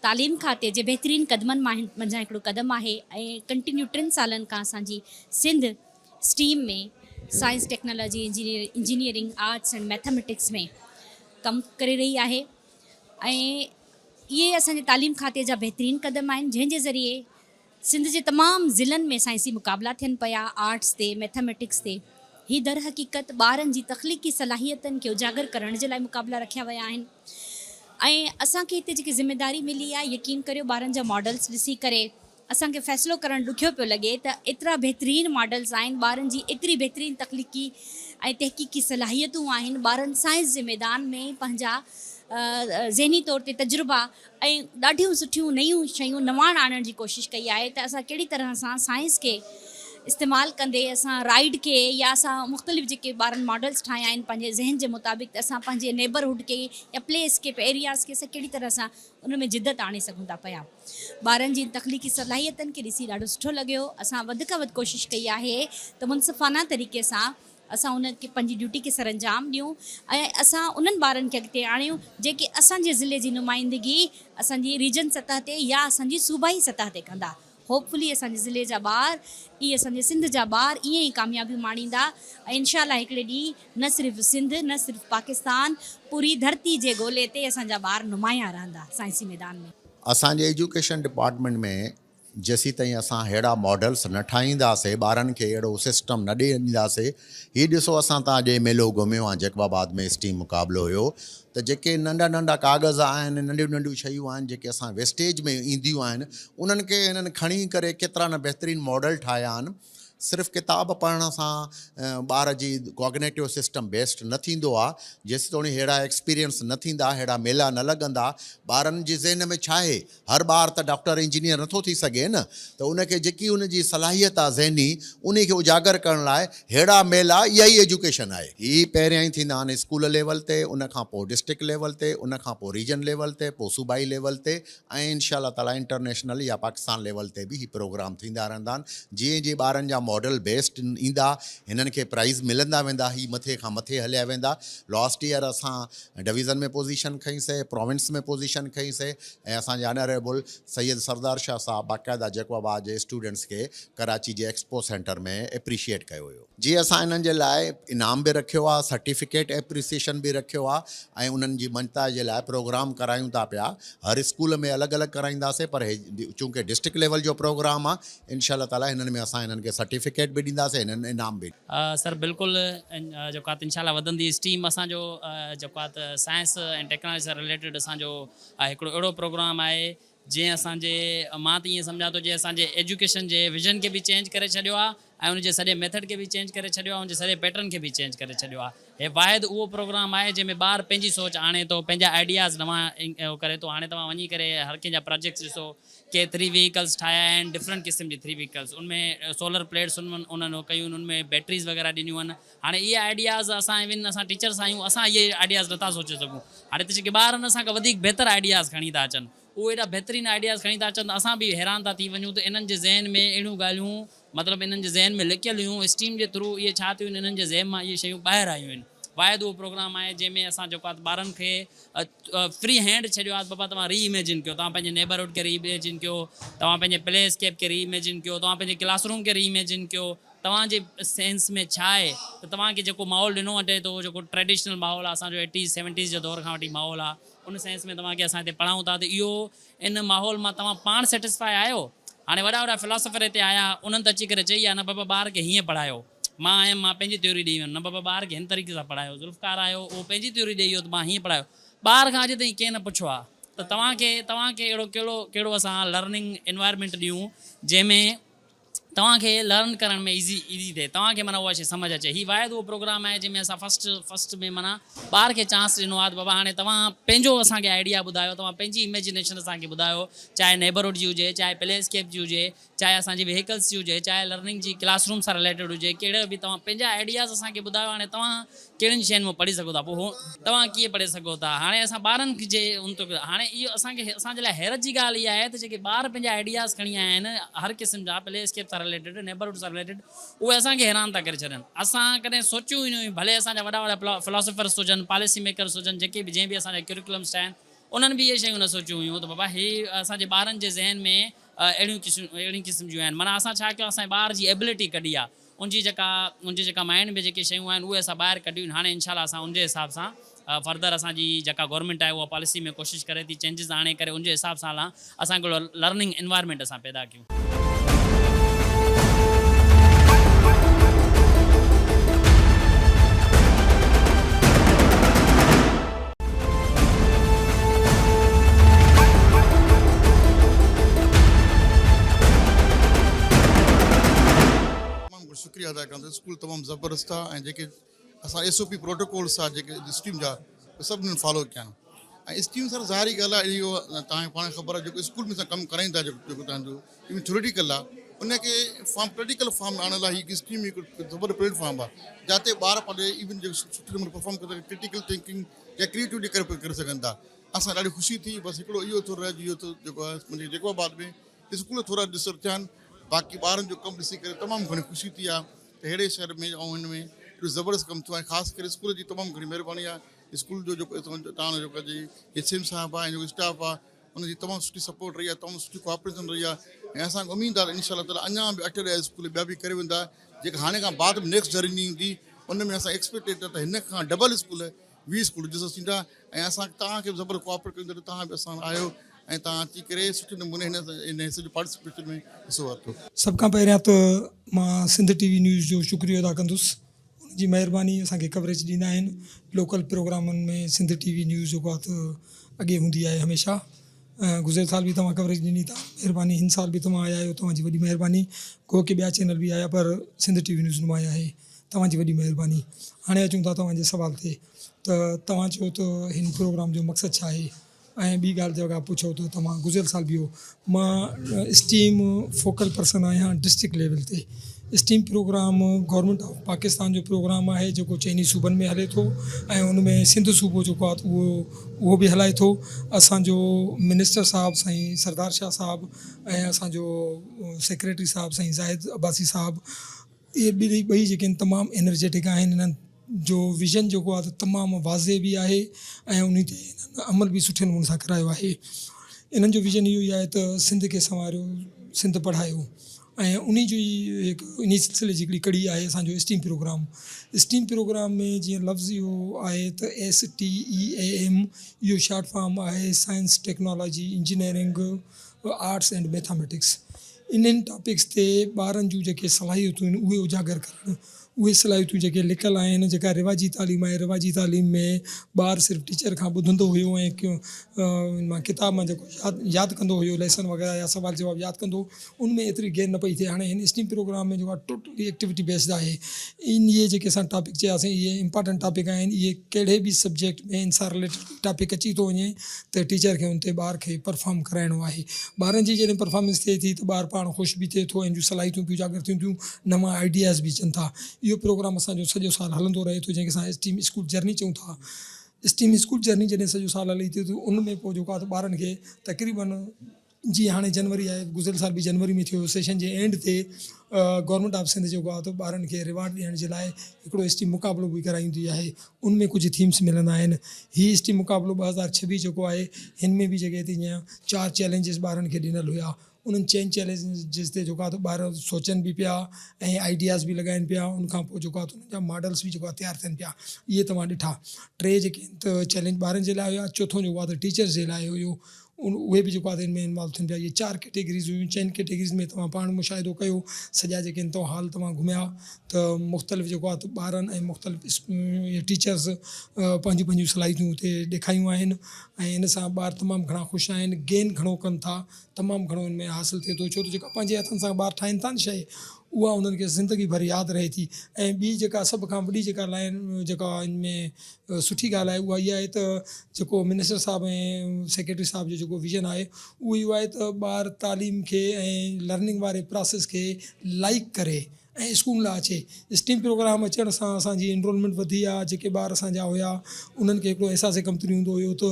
तालीम खाते जे बहितरीनु क़दमनि मां मंझां हिकिड़ो क़दम आहे। ऐं कंटिन्यू 3 सालनि खां असांजी सिंध स्टीम में science technology engineering arts and mathematics में कमु करे रही आहे। ऐं इहे असांजे तालीम खाते जा बहितरीनु क़दम आहिनि, जंहिंजे ज़रिए सिंध जे तमामु ज़िलनि में साइंसी मुक़ाबिला थियनि पिया, आर्ट्स ते, मैथमेटिक्स ते। हीअ दर हक़ीक़त ॿारनि जी तख़लीक़ी सलाहियतनि खे उजागर करण जे लाइ मुक़ाबिला रखिया विया आहिनि। ऐं असांखे हिते जेकी ज़िम्मेदारी मिली आहे, यकीन करियो ॿारनि जा मॉडल्स ॾिसी करे असांखे फ़ैसिलो करणु ॾुखियो पियो लॻे त एतिरा बहितरीनु मॉडल्स आहिनि, ॿारनि जी एतिरी बहितरीनु तख़लीक़ी ऐं तहक़ीक़ी सलाहियतूं आहिनि। ॿारनि साइंस जे मैदान में पंहिंजा ज़हनी तौर ते तजुर्बा ऐं ॾाढियूं सुठियूं नयूं शयूं नवाण आणण जी कोशिशि कई आहे त असां कहिड़ी तरह सां साइंस खे इस्तेमालु कंदे असां राइड खे या असां मुख़्तलिफ़ जेके ॿारनि मॉडल्स ठाहिया आहिनि पंहिंजे ज़हन जे मुताबिक़, असां पंहिंजे नेबरहुड खे या प्लेस्केप एरियाज़ खे असां कहिड़ी तरह सां उन में जिदत आणे सघूं था पिया। ॿारनि जी तख़लीक़ी सलाहियतनि खे ॾिसी ॾाढो सुठो लॻियो। असां वधि खां वधि कोशिशि कई आहे त मुनसिफ़ाना तरीक़े सां असां उनखे पंहिंजी ड्यूटी खे सर अंजाम ॾियूं ऐं असां उन्हनि ॿारनि खे अॻिते आणियूं जेके असांजे ज़िले जी नुमाइंदगी असांजी रीजन सतह ते या असांजी सूबाई सतह ते कंदा। होपफुली असांजे ज़िले जा ॿार, इहे असांजे सिंध जा ॿार ईअं ई कामयाबियूं माणींदा ऐं इनशाअल्लाह हिकिड़े ॾींहुं न सिर्फ़ु सिंध, न सिर्फ़ु पाकिस्तान, पूरी धरती जे ॻोल्हे ते असांजा ॿार नुमायां रहंदा साइंसी मैदान में। असांजे एजुकेशन डिपार्टमेंट में जेसीं ताईं असां अहिड़ा मॉडल्स न ठाहींदासीं, ॿारनि खे अहिड़ो सिस्टम न ॾींदासीं। हीअ ॾिसो असां तव्हांजे मेलो घुमियो आहे जैकबाबाद में स्टीम मुक़ाबिलो हुयो, त जेके नंढा नंढा कागज़ आहिनि, नंढियूं नंढियूं शयूं आहिनि जेके असां वेस्टेज में ईंदियूं आहिनि, उन्हनि खे हिननि खणी करे केतिरा न बहितरीनु मॉडल ठाहिया आहिनि। सिर्फ़ु किताब पढ़ण सां ॿार जी कॉग्नेटिव सिस्टम बेस्ड न थींदो आहे। जेसितोणी अहिड़ा एक्सपीरियंस न थींदा, अहिड़ा मेला न लॻंदा, ॿारनि जे ज़हन में छा आहे, हर ॿार त डॉक्टर इंजीनियर नथो थी सघे न, त उनखे जेकी उनजी सलाहियत आहे ज़हनी, उन खे उजागर करण लाइ अहिड़ा मेला इहा ई एजुकेशन आहे। ही पहिरियां ई थींदा आहिनि स्कूल लेवल ते, उनखां पोइ डिस्ट्रिक्ट लेवल ते, उनखां पोइ रीजन लेवल ते, पोइ सूबाई लेवल ते, ऐं इंशाअल्लाह ताला इंटरनेशनल या पाकिस्तान लेवल ते बि ही प्रोग्राम थींदा रहंदा आहिनि। जीअं जीअं ॿारनि जा मॉडल बेस्ड ईंदा, हिननि खे प्राइज़ मिलंदा वेंदा, ही मथे खां मथे हलिया वेंदा। लास्ट ईयर असां डिवीज़न में पोजीशन खईंसीं, प्रोविंस में पोजीशन खईंसीं, ऐं असांजे ऑनरेबल सैयद सरदार शाह साहब बाक़ाइदा जैकोबाद जे स्टूडेंट्स खे कराची जे एक्सपो सेंटर में एप्रिशिएट कयो हुयो। जी असां हिननि जे लाइ इनाम बि रखियो आहे, सर्टिफिकेट एप्रिसिएशन बि रखियो आहे, ऐं उन्हनि जी मञता जे लाइ प्रोग्राम करायूं था पिया। हर स्कूल में अलॻि अलॻि कराईंदासीं, पर चूंकि डिस्ट्रिक्ट लेवल जो प्रोग्राम आहे, इंशाअल्लाह ताला हिननि में असां हिननि खे सर्टिफिकेट बि ॾींदासीं, हिननि इनाम बि। सर बिल्कुलु जेको आहे इंशाअल्लाह वधंदी स्टीम असांजो जेको आहे त साइंस ऐं टेक्नोलॉजी सां रिलेटेड असांजो हिकिड़ो अहिड़ो प्रोग्राम आहे जीअं असांजे, मां त ईअं सम्झां थो जीअं असांजे एजुकेशन जे विजन खे बि चेंज करे छॾियो आहे, ऐं उनजे सॼे मेथड खे बि चेंज करे छॾियो आहे, उनजे सॼे पैटर्न खे बि चेंज करे छॾियो आहे। हे वाहिद उहो प्रोग्राम आहे जंहिंमें ॿार पंहिंजी सोच आणे थो, पंहिंजा आइडियाज़ नवां करे थो। हाणे तव्हां वञी करे हर कंहिंजा प्रोजेक्ट्स ॾिसो, के 3 व्हीकल्स ठाहिया आहिनि, डिफरेंट क़िस्म जी 3 व्हीकल्स, उनमें सोलर प्लेट्स उन्हनि कयूं, उनमें बैटरीज़ वग़ैरह ॾिनियूं आहिनि। हाणे इहे आइडियाज़ असां इवन असां टीचर्स आहियूं, असां इहे आइडियाज़ नथा सोचे सघूं। हाणे त जेके ॿार आहिनि असांखां वधीक बहितर आइडियाज़ खणी था अचनि, उहे एॾा बहितरीन आइडियाज़ खणी था अचनि, त असां बि हैरान था थी वञूं त इन्हनि जे ज़हन में अहिड़ियूं ॻाल्हियूं, मतिलबु इन्हनि जे ज़हन में लिकियल हुयूं, स्टीम जे थ्रू इहे छा थियूं, इन्हनि जे ज़हन मां इहे शयूं ॿाहिरि आयूं आहिनि। वाहिद उहो प्रोग्राम आहे जंहिंमें असां जेको आहे ॿारनि खे फ्री हैंड छॾियो आहे, बाबा तव्हां री इमेजिन कयो, तव्हां पंहिंजे नेबरहुड खे री इमेजिन कयो, तव्हां पंहिंजे प्ले स्केप खे री इमेजिन कयो, तव्हां पंहिंजे क्लासरूम खे री इमेजिन कयो, तव्हांजे सेंस में छा आहे त तव्हांखे जेको माहौल ॾिनो वठे थो, जेको ट्रेडिशनल माहौल आहे असांजो 80s 70s जे दौर खां वठी माहौल आहे, उन सेंस में तव्हांखे असां हिते पढ़ाऊं था, त इहो इन माहौल मां तव्हां पाण सेटिस्फाई आहियो। हाणे वॾा वॾा फिलोसफर हिते आया, उन्हनि त अची करे चई आहे न बाबा ॿार खे हीअं पढ़ायो, मां आयुमि मां पंहिंजी थ्योरी ॾेई वियुमि, न बाबा ॿार खे हिन तरीक़े सां पढ़ायो, ज़ुल्फ़कार आयो उहो पंहिंजी थ्योरी ॾेई वियो त मां हीअं पढ़ायो। ॿार खां अॼु ताईं कंहिं न पुछो आहे त तव्हांखे अहिड़ो कहिड़ो असां लर्निंग एनवायरमेंट ॾियूं जंहिंमें तव्हांखे लर्न करण में ईज़ी थिए, तव्हांखे माना उहा शइ सम्झ अचे। ही वाहिद उहो प्रोग्राम आहे जंहिंमें असां फस्ट में माना ॿार खे चांस ॾिनो आहे त बाबा हाणे तव्हां पंहिंजो असांखे आइडिया ॿुधायो, तव्हां पंहिंजी इमेजिनेशन असांखे ॿुधायो, चाहे नेबरहुड जी हुजे, चाहे प्ले स्केप जी हुजे, चाहे असांजी व्हीकल्स जी हुजे, चाहे लर्निंग जी क्लासरूम सां रिलेटेड हुजे, कहिड़े बि तव्हां पंहिंजा आइडियाज़ असांखे ॿुधायो। हाणे तव्हां कहिड़ियुनि शयुनि में पढ़ी सघो था, पोइ तव्हां कीअं पढ़ी सघो था। हाणे असां ॿारनि जे हाणे इहो असांजे लाइ हैरत जी ॻाल्हि इहा आहे त जेके ॿार पंहिंजा आइडियाज़ खणी आया आहिनि हर क़िस्म जा, प्ले स्केप सां रिलेटेड, नेबरहुड सां रिलेटेड, उहे असांखे हैरान था करे छॾनि। असां कॾहिं सोचियूं ई न हुयूं, भले असांजा वॾा वॾा फिलोसफर्स हुजनि, पॉलिसी मेकर्स हुजनि, जेके बि जंहिं बि असांजा करिकुलम्स ठाहिनि, उन्हनि बि इहे शयूं न सोचियूं हुयूं त बाबा ही असांजे ॿारनि जे ज़हन में अहिड़ी क़िस्म जूं आहिनि। माना असां छा कयो, असांजे ॿार जी एबिलिटी कढी आहे, उनजी जेका माइंड में जेके शयूं आहिनि उहे असां ॿाहिरि कढियूं आहिनि। हाणे इंशाअल्लाह असां उनजे हिसाब सां फर्दर असांजी जेका गवर्नमेंट आहे उहा पॉलिसी में कोशिशि करे थी चेंजिस आणे करे उनजे हिसाब सां असां हिकिड़ो लर्निंग एनवायरमेंट असां पैदा कयूं। शुक्रिया अदा कंदो, स्कूल तमामु ज़बरदस्त आहे, ऐं जेके असां SOP प्रोटोकॉल्स आहे जेके स्ट्रीम जा सभिनीनि फॉलो कया आहिनि। ऐं स्ट्रीम सर ज़ाहिरी ॻाल्हि आहे, इहो तव्हांखे पाण ख़बर आहे, जेको स्कूल में असां कमु कराईंदा जेको तव्हांजो इवन थ्योरेटिकल आहे, उनखे प्रैक्टिकल फॉर्म आणण लाइ हिकु स्ट्रीम हिकु ज़बरदस्त प्लेटफॉर्म आहे, जिते ॿार पंहिंजे इवन जेको सुठे नमूने परफॉर्म करे क्रिटिकल थिंकिंग या क्रिएटिविटी करे सघनि था। असां ॾाढी ख़ुशी थी, बसि हिकिड़ो इहो थोरो रहिजी वियो जेको आहे मुंहिंजे जैकोबाद में स्कूल थोरा डिस्टर्ब थिया आहिनि, बाक़ी ॿारनि जो कमु ॾिसी करे तमामु घणी ख़ुशी थी आहे त अहिड़े शहर में ऐं हिन में एॾो ज़बरदस्त कमु थियो आहे। ख़ासि करे स्कूल जी तमामु घणी महिरबानी आहे, स्कूल जो जेको तव्हां जेको HM साहिबु आहे ऐं जेको स्टाफ आहे उनजी तमामु सुठी सपोर्ट रही आहे, तमामु सुठी कोऑपरेशन रही आहे, ऐं असांखे उमेदु आहे इंशाअल्लाह ताला अञा बि 8 ॾह स्कूल ॿिया बि करे वेंदा, जेका हाणे खां बाद में नेक्स्ट जर्नी ईंदी उन में असां एक्सपेक्टेड त हिन खां डबल स्कूल 20 स्कूल ॾिसो थींदा, ऐं असां तव्हांखे बि ज़बरदस्त कोऑपरेट कंदड़, तव्हां बि असां आहियो ऐं तव्हां अची करे सुठे नमूने हिन हिसे जो पार्टिसिपेशन में हिसो वरितो। सभ खां पहिरियां त मां सिंध TV न्यूज़ जो शुक्रिया अदा कंदुसि, उनजी महिरबानी असांखे कवरेज ॾींदा आहिनि। लोकल प्रोग्रामनि में सिंध TV न्यूज़ जेको आहे त अॻे हूंदी आहे हमेशह, गुज़िरियल साल भी तव्हां कवरेज ॾिनी था, महिरबानी। हिन साल बि तव्हां आया आहियो, तव्हांजी वॾी महिरबानी। को के ॿिया चैनल बि आया पर सिंध टीवी न्यूज़ नुमाया आहे, तव्हांजी वॾी महिरबानी। हाणे अचूं था तव्हांजे सवाल ते, त तव्हां चयो त हिन प्रोग्राम जो मक़सदु छा आहे, ऐं ॿी ॻाल्हि ते अगरि पुछो त तव्हां गुज़िरियल साल बि हो, मां स्टीम फोकल पर्सन आहियां डिस्ट्रिक्ट लेवल ते। STEAM programme government of Pakistan जो प्रोग्राम आहे जेको चइनी सूबनि में हले थो, ऐं उन में सिंध सूबो जेको आहे उहो बि हलाए थो। असांजो मिनिस्टर साहिबु साईं सरदार शाह साहिबु ऐं असांजो सेक्रेटरी साहिबु साईं ज़ाहिद अब्बासी साहिबु, इहे ॿई जेके आहिनि तमामु एनर्जेटिक आहिनि। इन्हनि जो विज़न जेको आहे त तमामु वाज़े बि आहे ऐं उन ते अमल बि सुठे नमूने सां करायो आहे। इन्हनि जो विज़न इहो ई आहे त सिंध खे संवारियो, सिंध पढ़ायो, ऐं उन जो ई हिकु इन सिलसिले जी हिकिड़ी कड़ी आहे असांजो स्टीम प्रोग्राम। स्टीम प्रोग्राम में जीअं लफ़्ज़ इहो आहे त STEAM, इहो शॉर्ट फॉर्म आहे science technology engineering arts and mathematics. इन्हनि टॉपिक्स ते ॿारनि जूं जेके सलाहियतूं आहिनि उहे उजागर करणु। उहे सलाहियतूं जेके लिखियलु आहिनि, जेका रिवाजी तालीम आहे, रिवाजी तालीम में ॿार सिर्फ़ु टीचर खां ॿुधंदो हुयो ऐं मां किताब मां जेको यादि कंदो हुयो, लेसन वग़ैरह या सवाल जवाब यादि कंदो, उनमें एतिरी गेर न पई थिए। हाणे हिन स्टीम प्रोग्राम में जेको आहे टोटली एक्टिविटी बेस्ड आहे। इहे जेके असां टॉपिक चयासीं इहे इंपॉर्टेंट टॉपिक आहिनि। इहे कहिड़े बि सब्जेक्ट में इन सां रिलेटेड टॉपिक अची थो वञे त टीचर खे उन ते ॿार खे परफॉर्म कराइणो आहे। ॿारनि जी जॾहिं परफॉर्मेंस थिए थी त ॿार पाण ख़ुशि बि थिए थो, इन जूं सलाहियतूं बि उजागर थियूं थियूं, नवां आइडियाज़ बि अचनि था। इहो प्रोग्राम असांजो सॼो साल हलंदो रहे थो, जंहिंखे असां स्टीम स्कूल जर्नी चऊं था। स्टीम स्कूल जर्नी जॾहिं सॼो साल हले थी त उन में पोइ जेको आहे त ॿारनि खे तक़रीबन जीअं हाणे जनवरी आहे, गुज़िरियल साल बि जनवरी में थियो, सेशन जे एंड ते गवर्नमेंट ऑफ सिंध जेको आहे त ॿारनि खे रिवार्ड ॾियण जे लाइ हिकिड़ो स्टीम मुक़ाबिलो बि कराईंदी आहे। उनमें कुझु थीम्स मिलंदा आहिनि। हीअ स्टीम मुक़ाबिलो 2026 जेको आहे, हिन में बि जेके तीअं 4 चैलेंजिस ॿारनि खे ॾिनल हुया। उन्हनि 4 चैलेंजिस ते जेको आहे त ॿार सोचनि बि पिया ऐं आइडियाज़ बि लॻाइनि पिया। उनखां पोइ जेको आहे त उन्हनि जा मॉडल्स बि जेको आहे तयारु थियनि पिया। इहे तव्हां ॾिठा। 3 जेके त चैलेंज ॿारनि जे लाइ हुया, चोथों जेको आहे त टीचर्स जे लाइ हुयो। उहे बि जेको आहे त इनमें इन्वॉल्व थियनि पिया। इहे 4 कैटेगरीज़ हुयूं। 4 कैटेगरीज़ में तव्हां पाण मुशाहिदो कयो, सॼा जेके आहिनि तव्हां हाल तव्हां घुमिया त मुख़्तलिफ़ जेको आहे त ॿारनि ऐं मुख़्तलिफ़ टीचर्स पंहिंजूं पंहिंजूं सलाहियतूं हुते ॾेखारियूं आहिनि ऐं इन सां ॿार तमामु घणा ख़ुशि आहिनि, गेन घणो कनि था, तमामु घणो इनमें हासिलु थिए थो। छो त जेका पंहिंजे हथनि सां ॿार ठाहिनि था न शइ, उहा उन्हनि खे ज़िंदगी भर यादि रहे थी। ऐं ॿी जेका सभ खां वॾी जेका लाइन जेका इनमें सुठी ॻाल्हि आहे उहा इहा आहे त जेको मिनिस्टर साहिबु ऐं सेक्रेटरी साहिब जो जेको विज़न आहे उहो इहो आहे त ॿार तालीम खे ऐं लर्निंग वारे प्रोसेस खे लाइक करे ऐं स्कूल लाइ अचे। स्टीम प्रोग्राम अचण सां असांजी एनरोलमेंट वधी आहे। जेके ॿार असांजा हुया उन्हनि खे हिकिड़ो अहसासु कमतरी हूंदो हुयो त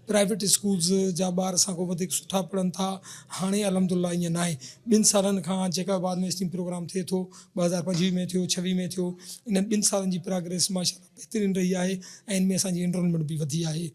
प्राइवेट स्कूल्स जा ॿार असांखां वधीक सुठा पढ़नि था। हाणे अलहमदुलिल्लाह ईअं न आहे। 2 सालनि खां जेका बाद में स्टीम प्रोग्राम थिए थो, 2025 में थियो, 26 में थियो, इन्हनि 2 सालनि जी प्रोग्रेस माशाल्लाह बहितरीनु रही आहे ऐं इनमें असांजी एनरोलमेंट बि वधी आहे।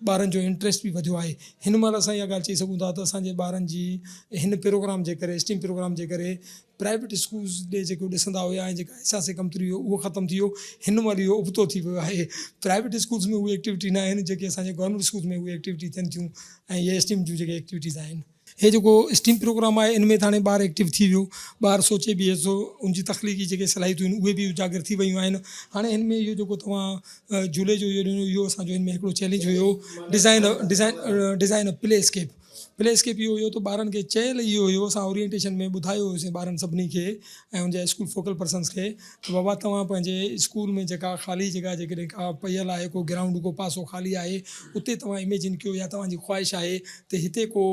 ॿारनि जो इंट्रस्ट बि वधियो आहे। हिन महिल असां इहा ॻाल्हि चई सघूं था त असांजे ॿारनि जी हिन प्रोग्राम जे करे, स्टीम प्रोग्राम जे करे प्राइवेट स्कूल्स ॾे जेको ॾिसंदा हुआ ऐं जेका अहसासु कमतरी हुयो उहो ख़तमु थी वियो। हिन महिल इहो उबतो थी वियो आहे। प्राइवेट स्कूल्स में उहे एक्टिविटी न आहिनि जेके असांजे गवर्नमेंट स्कूल्स में उहे एक्टिविटी थियनि थियूं ऐं इहे स्टीम जूं जेके एक्टिविटीज़ आहिनि। हे जेको स्टीम प्रोग्राम आहे इन में त हाणे ॿार एक्टिव थी वियो, ॿार सोचे बि थो, उनजी तख़लीक़ी जेके सलाहियतूं आहिनि उहे बि उजागर थी वियूं आहिनि। हाणे हिन में इहो जेको तव्हां झूले जो इहो ॾिनो, इहो असांजो हिन में हिकिड़ो चैलेंज हुयो, डिज़ाइन अ प्ले स्केप इहो हुयो त ॿारनि खे चयल इहो हुयो, असां ओरिएंटेशन में ॿुधायो हुयोसीं ॿारनि सभिनी खे ऐं उनजा स्कूल फोकल पर्सन्स खे त बाबा तव्हां पंहिंजे स्कूल में जेका ख़ाली जॻह जेकॾहिं का पयल आहे, को ग्राउंड को पासो ख़ाली आहे, उते तव्हां इमेजिन कयो या तव्हांजी ख़्वाहिश आहे त हिते को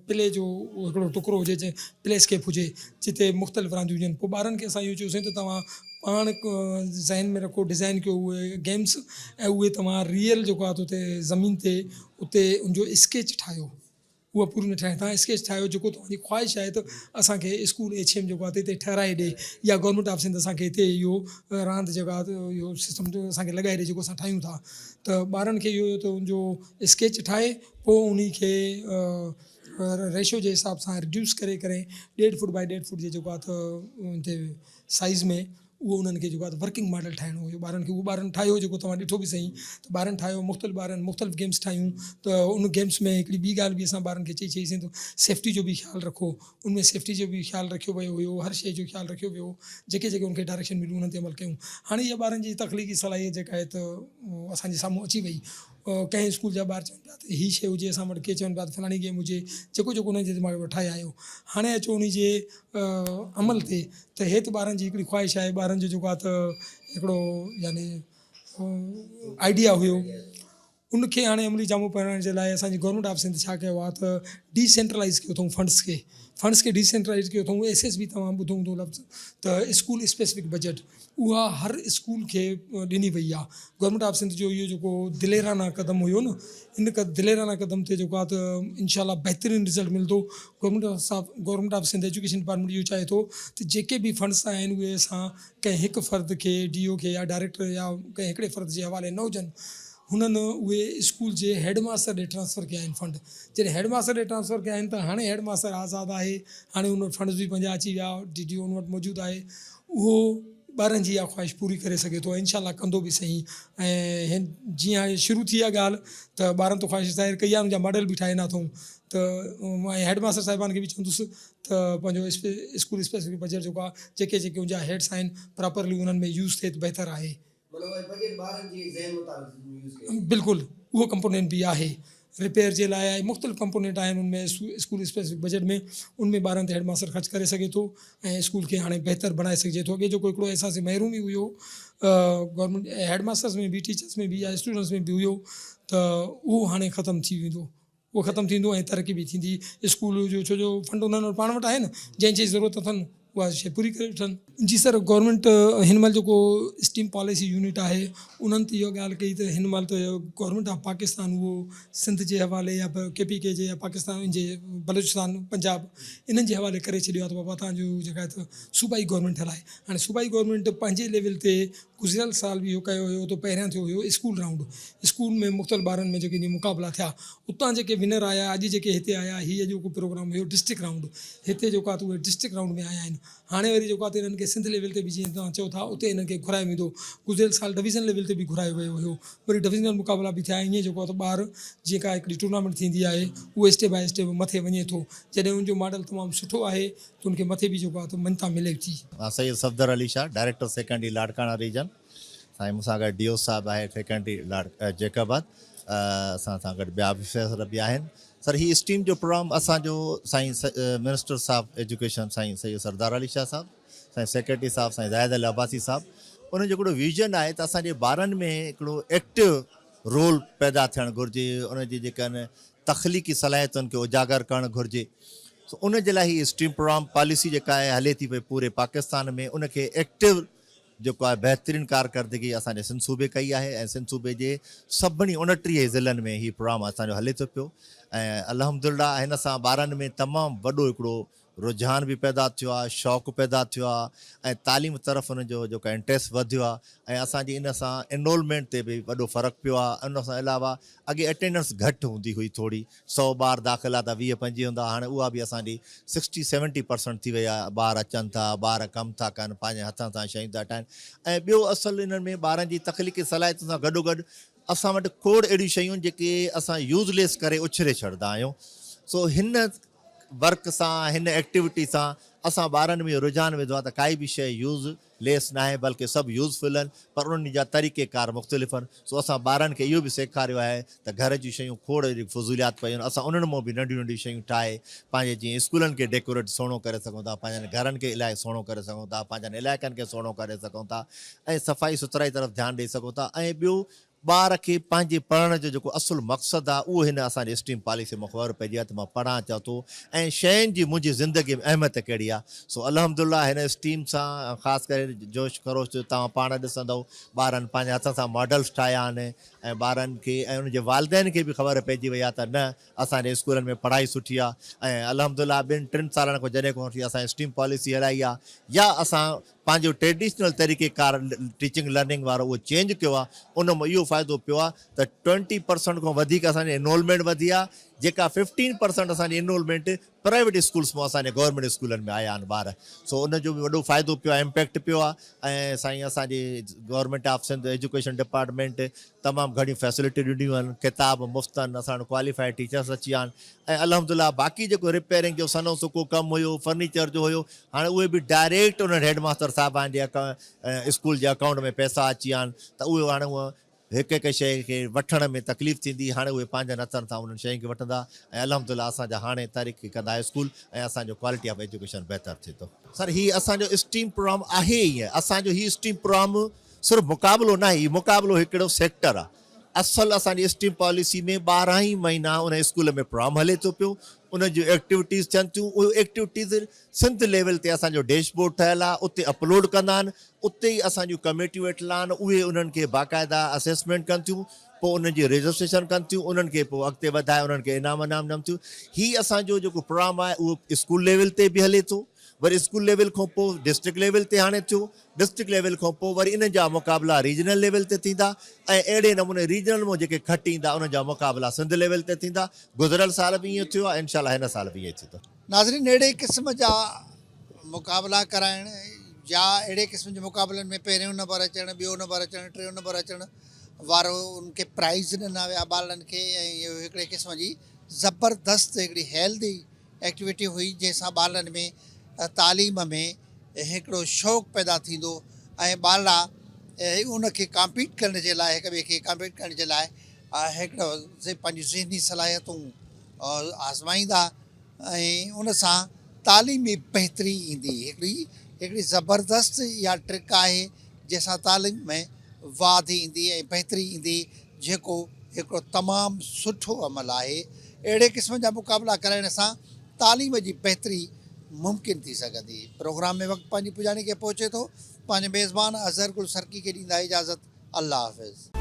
प्ले जो हिकिड़ो टुकड़ो हुजे, प्ले स्केप हुजे जिते मुख़्तलिफ़ रांदियूं हुजनि। पोइ ॿारनि खे असां इहो चयोसीं त तव्हां पाण ज़हन में रखो, डिज़ाइन कयो उहे गेम्स ऐं उहे तव्हां रियल जेको आहे त उते ज़मीन ते उते उनजो स्केच ठाहियो। उहा पूरी न ठाहे, तव्हां स्केच ठाहियो जेको तव्हांजी ख़्वाहिश आहे त असांखे स्कूल HM जेको आहे त हिते ठहिराए ॾे या गवर्नमेंट ऑफ सिंध असांखे हिते इहो रांदि जेका आहे त इहो सिस्टम असांखे लॻाए ॾे जेको असां ठाहियूं था। त ॿारनि खे इहो त उनजो स्केच ठाहे पोइ उन खे रेशो जे हिसाब सां रिड्यूस करे 1.5 फुट बाय 1.5 फुट जे जेको आहे त हिते साइज़ में उहो उन्हनि खे जेको आहे त वर्किंग मॉडल ठाहिणो हुयो ॿारनि खे। उहो ॿारनि ठाहियो जेको तव्हां ॾिठो बि सही त ॿारनि ठाहियो, मुख़्तलिफ़ ॿारनि मुख़्तलिफ़ गेम्स ठाहियूं। त उन गेम्स में हिकिड़ी ॿी ॻाल्हि बि असां ॿारनि खे चईसीं त सेफ्टी जो बि ख़्यालु रखो। उनमें सेफ्टी जो बि ख़्यालु रखियो वियो हुयो, हर शइ जो ख़्यालु रखियो वियो, जेके उनखे डायरेक्शन मिलियूं उन्हनि ते अमल कयूं। हाणे इहा ॿारनि जी तख़लीक़ी सलाहियत जेका आहे त असांजे साम्हूं अची वई। कंहिं स्कूल जा ॿार चवनि पिया त हीअ शइ हुजे असां वटि, के चवनि पिया त फलाणी गेम हुजे, जेको जेको उन्हनि जे दिमाग़ में ठाहे आयो। हाणे अचो उन जे अमल ते, त हे त ॿारनि जी हिकिड़ी ख्वाहिश आहे, ॿारनि जो जेको आहे त हिकिड़ो यानी आइडिया हुयो, उनखे हाणे अमली जामो पाइण जे लाइ असांजी गवर्नमेंट ऑफ सिंध छा कयो आहे त डिसेंट्रलाइज़ कयो अथऊं फंड्स खे डिसेंट्रलाइज़ कयो अथऊं। SSB तव्हां ॿुधो हूंदो लफ़्ज़, त स्कूल स्पेसिफिक बजट उहा हर स्कूल खे ॾिनी वई आहे। गवर्नमेंट ऑफ सिंध जो इहो जेको दिलेराना क़दम हुयो न, इन दिलेराना क़दम ते जेको आहे त इंशाल्लाह बहितरीनु रिज़ल्ट मिलंदो। Government of Sindh education department इहो चाहे थो त जेके बि फंड्स आहिनि उहे असां कंहिं हिकु फ़र्द खे DO खे या डायरेक्टर या कंहिं हिकिड़े फ़र्द जे हवाले न हुजनि, हुननि उहे स्कूल जे हेडमास्टर ॾे ट्रांसफ़र कया आहिनि फंड। जॾहिं हेडमास्टर ॾे ट्रांसफ़र कया आहिनि त हाणे हेडमास्टर आज़ादु आहे, हाणे उन वटि फंड्स बि पंहिंजा अची विया, DDO उन वटि मौजूदु आहे, उहो ॿारनि जी इहा ख्वाहिश पूरी करे सघे थो, इंशाल्लाह कंदो बि सही। ऐं जीअं हाणे शुरू थी आहे ॻाल्हि त ॿारनि तो ख्वाहिश ज़ाहिर कई आहे, उनजा मॉडल बि ठाहे ॾिना अथऊं, त हेडमास्टर साहिबान खे बि चवंदुसि त पंहिंजो स्कूल स्पेसिफिक बजट जेको आहे, जेके जेके उनजा हेड्स आहिनि प्रॉपरली उन्हनि में यूज़ थिए त बहितरु आहे। बिल्कुलु उहो कंपोनेंट बि आहे, रिपेयर जे लाइ मुख़्तलिफ़ कंपोनेंट आहिनि उनमें स्कूल स्पेसिफिक बजट में, उनमें ॿारनि ते हेडमास्टर ख़र्च करे सघे थो ऐं स्कूल खे हाणे बहितरु बणाए सघिजे थो। अॻे जेको हिकिड़ो अहसास महरूमी हुयो गवर्नमेंट हेडमास्टर्स में बि, टीचर्स में बि या स्टूडेंट्स में बि हुयो, त उहो हाणे ख़तमु थी वेंदो, उहो ख़तमु थींदो ऐं तरक़ी बि थींदी स्कूल जो, छो जो फंड उन्हनि वटि पाण वटि आहे न, जंहिंजी ज़रूरत अथनि उहा शइ पूरी करे वठनि। जी सर, गवर्नमेंट हिन महिल जेको स्टीम पॉलिसी यूनिट आहे उन्हनि ते इहो ॻाल्हि कई त हिन महिल त गवर्नमेंट ऑफ पाकिस्तान उहो सिंध जे हवाले या KPK जे या पाकिस्तान जे बलूचिस्तान पंजाब इन्हनि जे हवाले करे छॾियो आहे त बाबा तव्हांजो जेका आहे त सूबाई गवर्नमेंट हलाए। हाणे सूबाई गवर्नमेंट पंहिंजे लेवल ते गुज़िरियल साल बि इहो कयो हुयो, त पहिरियां थियो हुयो स्कूल राउंड, स्कूल में मुख़्तलिफ़ ॿारनि में जेके मुक़ाबला थिया, उतां जेके विनर आया, अॼु जेके हिते आया, हीअ जेको प्रोग्राम हुयो डिस्ट्रिक्ट राउंड, हिते जेको आहे त उहे डिस्ट्रिक्ट राउंड में आया आहिनि। हाणे वरी जेको आहे त इन्हनि खे सिंध लेवल ते बि जीअं तव्हां चओ था उते इन्हनि खे घुराए वेंदो, गुज़िरियल साल डिवीज़न लेवल ते बि घुरायो वियो हुयो, वरी डिवीज़नल मुक़ाबला बि थिया। ईअं जेको आहे त ॿार जीअं का हिकिड़ी टूर्नामेंट थींदी आहे उहो स्टेप बाय स्टेप मथे वञे थो, जॾहिं उनजो मॉडल तमामु सुठो आहे त उनखे मथे बि जेको आहे त मञता मिले थी। Syed Safdar Ali Shah, director secondary Larkana region. Sain मूंसां गॾु DO साहिबु आहे सेकेंडरी जैकाबाद, असां सां गॾु ॿिया ऑफिसर बि आहिनि। सर ही स्टीम जो प्रोग्राम असांजो साईं मिनिस्टर साहिबु एजुकेशन साईं सैयद सरदार अली शाह साहिबु, साईं सेक्रेटरी साहिबु साईं ज़ाहिद अल अब्बासी साहिबु, उन्हनि जो हिकिड़ो विजन आहे त असांजे ॿारनि में हिकिड़ो एक्टिव रोल पैदा थियणु घुरिजे, उनजी जेके आहिनि तख़लीक़ी सलाहियतुनि खे उजागर करणु घुरिजे। सो उन जे लाइ ही स्टीम प्रोग्राम पॉलिसी जेका आहे हले थी पई पूरे पाकिस्तान में, उनखे एक्टिव जेको आहे बहितरीनु कारकर्दगी असांजे सिंध सूबे कई आहे ऐं सिंध सूबे जे सभिनी 29 ज़िलनि में हीउ प्रोग्राम असांजो हले थो पियो। ऐं अल्हम्दुलिल्लाह हिन सां ॿारनि में तमामु वॾो हिकिड़ो रुझान बि पैदा थियो आहे, शौक़ु पैदा थियो आहे ऐं तालीम तरफ़ हुनजो जेको इंट्रस्ट वधियो आहे ऐं असांजी इन सां एनरोलमेंट ते बि वॾो फ़र्क़ु पियो आहे। उन सां अलावा अॻे अटेंडेंस घटि हूंदी हुई थोरी, 100 ॿार दाख़िला त 20-25 हूंदा, हाणे उहा बि असांजी 60-70% थी वई आहे। ॿार अचनि था, ॿार कमु था कनि, पंहिंजे हथनि सां शयूं था ठाहिनि ऐं ॿियो असुलु इन्हनि में ॿारनि जी तख़लीक़ी सलाहियत सां गॾोगॾु असां वटि खोड़ अहिड़ियूं शयूं जेके असां यूज़लेस करे उछिरे छॾंदा आहियूं। सो हिन वर्क सां, हिन एक्टिविटी सां असां ॿारनि में रुझान विधो आहे त काई बि शइ यूज़ लेस न आहे, बल्कि सभु यूज़फुल आहिनि, पर उन्हनि जा तरीक़ेकार मुख़्तलिफ़ आहिनि। सो असां ॿारनि खे इहो बि सेखारियो आहे त घर जूं शयूं खोड़ अहिड़ी फज़ूलियात पयूं आहिनि, असां उन्हनि मां बि नंढियूं नंढियूं शयूं ठाहे पंहिंजे जीअं स्कूलनि खे डेकोरेट सुहिणो करे सघूं था, पंहिंजनि घरनि खे इलाही सुहिणो करे सघूं था, पंहिंजनि इलाइक़नि खे सुहिणो करे सघूं था ऐं सफ़ाई सुथराई तरफ़ ध्यानु ॾेई सघूं था। ऐं ॿियो ॿार खे पंहिंजे पढ़ण जो जेको असुलु मक़सदु आहे उहो हिन असांजे स्टीम पॉलिसी में ख़बर पइजी आहे त मां पढ़ां चाहियां थो ऐं शयुनि जी मुंहिंजी ज़िंदगी में अहमियत कहिड़ी आहे। सो अल्हम्दुलिल्लाह हिन स्टीम सां ख़ासि करे जोश खरोश तव्हां पाण ॾिसंदव ॿारनि पंहिंजे हथ सां मॉडल्स ठाहिया आहिनि ऐं ॿारनि खे ऐं उनजे वालिदैन खे बि ख़बर पइजी वई आहे त न असांजे स्कूलनि में पढ़ाई सुठी आहे। ऐं अल्हम्दुलिल्लाह 2-3 सालनि खां जॾहिं खां वठी असां स्टीम पॉलिसी हलाई आहे या असां पंहिंजो ट्रेडिशनल तरीक़ेकार टीचिंग लर्निंग वारो उहो चेंज कयो आहे, उन मां इहो फ़ाइदो पियो आहे त 20% खां वधीक असांजी एनरोलमेंट वधी आहे, जेका 15% असांजी एनरोलमेंट प्राइवेट स्कूल्स मां असांजे गवर्नमेंट स्कूलनि में आया आहिनि ॿार। सो उनजो बि वॾो फ़ाइदो पियो आहे, इम्पैक्ट पियो आहे। ऐं साईं असांजी government of Sindh education department तमामु घणियूं फैसिलिटियूं ॾिनियूं आहिनि, किताब मुफ़्त आहिनि, असां वटि क्वालिफाइड टीचर्स अची विया आहिनि ऐं अल्हम्दुलिल्लाह बाक़ी जेको रिपेयरिंग जो सनो सुको कमु हुयो, फर्नीचर जो हुयो, हाणे उहे बि डायरेक्ट उन्हनि हेडमास्टर साहिबान जे स्कूल जे अकाउंट में पैसा अची विया आहिनि त उहे हाणे उहा हिकु हिकु शइ खे वठण में तकलीफ़ थींदी, हाणे उहे पंहिंजनि हथनि सां उन्हनि शयुनि खे वठंदा ऐं अल्हम्दुलिल्लाह असांजा हाणे तरक़ी कंदा आहे स्कूल ऐं असांजो क्वालिटी ऑफ एजुकेशन बहितरु थिए थो। सर हीउ असांजो स्टीम प्रोग्राम आहे ई असांजो हीउ स्टीम प्रोग्राम सिर्फ़ु मुक़ाबिलो न आहे, हीउ मुक़ाबिलो हिकिड़ो सेक्टर आहे। असल असांजी स्टीम पॉलिसी में 12 ई महीना उन स्कूल में प्रोग्राम हले थो पियो, उन जूं एक्टिविटीज़ थियनि थियूं। उहे एक्टिविटीज़ सिंध लेवल ते असांजो डैशबोर्ड ठहियलु आहे, उते अपलोड कंदा आहिनि, उते ई असांजूं कमेटियूं वेठल आहिनि, उहे उन्हनि खे बाक़ाइदा असेसमेंट कनि थियूं, पोइ उन्हनि जी रजिस्ट्रेशन कनि थियूं, उन्हनि खे पोइ अॻिते वधाए उन्हनि खे इनाम ॾियनि थियूं। हीउ असांजो जेको प्रोग्राम आहे उहो स्कूल लेवल ते बि हले थो, वरी स्कूल लेवल खां पोइ डिस्ट्रिक्ट लेवल ते हाणे थियो, डिस्ट्रिक्ट लेवल खां पोइ वरी इन जा मुक़ाबिला रीजनल लेवल ते थींदा ऐं अहिड़े नमूने रीजनल मां जेके खटी ईंदा उन जा मुक़ाबिला सिंध लेवल ते थींदा। गुज़िरियल साल बि ईअं थियो आहे, इनशाला हिन साल बि ईअं थी थो। नाज़रीन, अहिड़े क़िस्म जा मुक़ाबिला कराइण या अहिड़े क़िस्म जे मुक़ाबलनि में पहिरियों नंबर अचणु, ॿियो नंबर अचणु, टियों नंबर अचणु वारो उनखे प्राइज़ ॾिना विया ॿारनि खे ऐं इहो हिकिड़े क़िस्म जी ज़बरदस्त हिकिड़ी हेल्दी एक्टिविटी हुई जंहिंसां ॿारनि में तालीम में हिकिड़ो शौक़ु पैदा थींदो ऐं ॿार उनखे कॉम्पीट करण जे लाइ, हिक ॿिए खे कॉम्पीट करण जे लाइ हिकिड़ो पंहिंजी ज़हनी सलाहियतूं आज़माईंदा ऐं उन सां तालीमी बहितरी ईंदी। हिकिड़ी ज़बरदस्त इहा ट्रिक आहे जंहिंसां तालीम में वाधि ईंदी ऐं बहितरी ईंदी, जेको हिकिड़ो तमामु सुठो अमल आहे। अहिड़े क़िस्म जा मुक़ाबिला कराइण सां तालीम जी बहितरी मुमकिन थी सघंदी। प्रोग्राम में वक़्तु पंहिंजी पुॼाणी खे पहुचे थो। पंहिंजे मेज़बान अज़हर गुल सरकी खे ॾींदा इजाज़त। अल्लाह हाफ़िज़।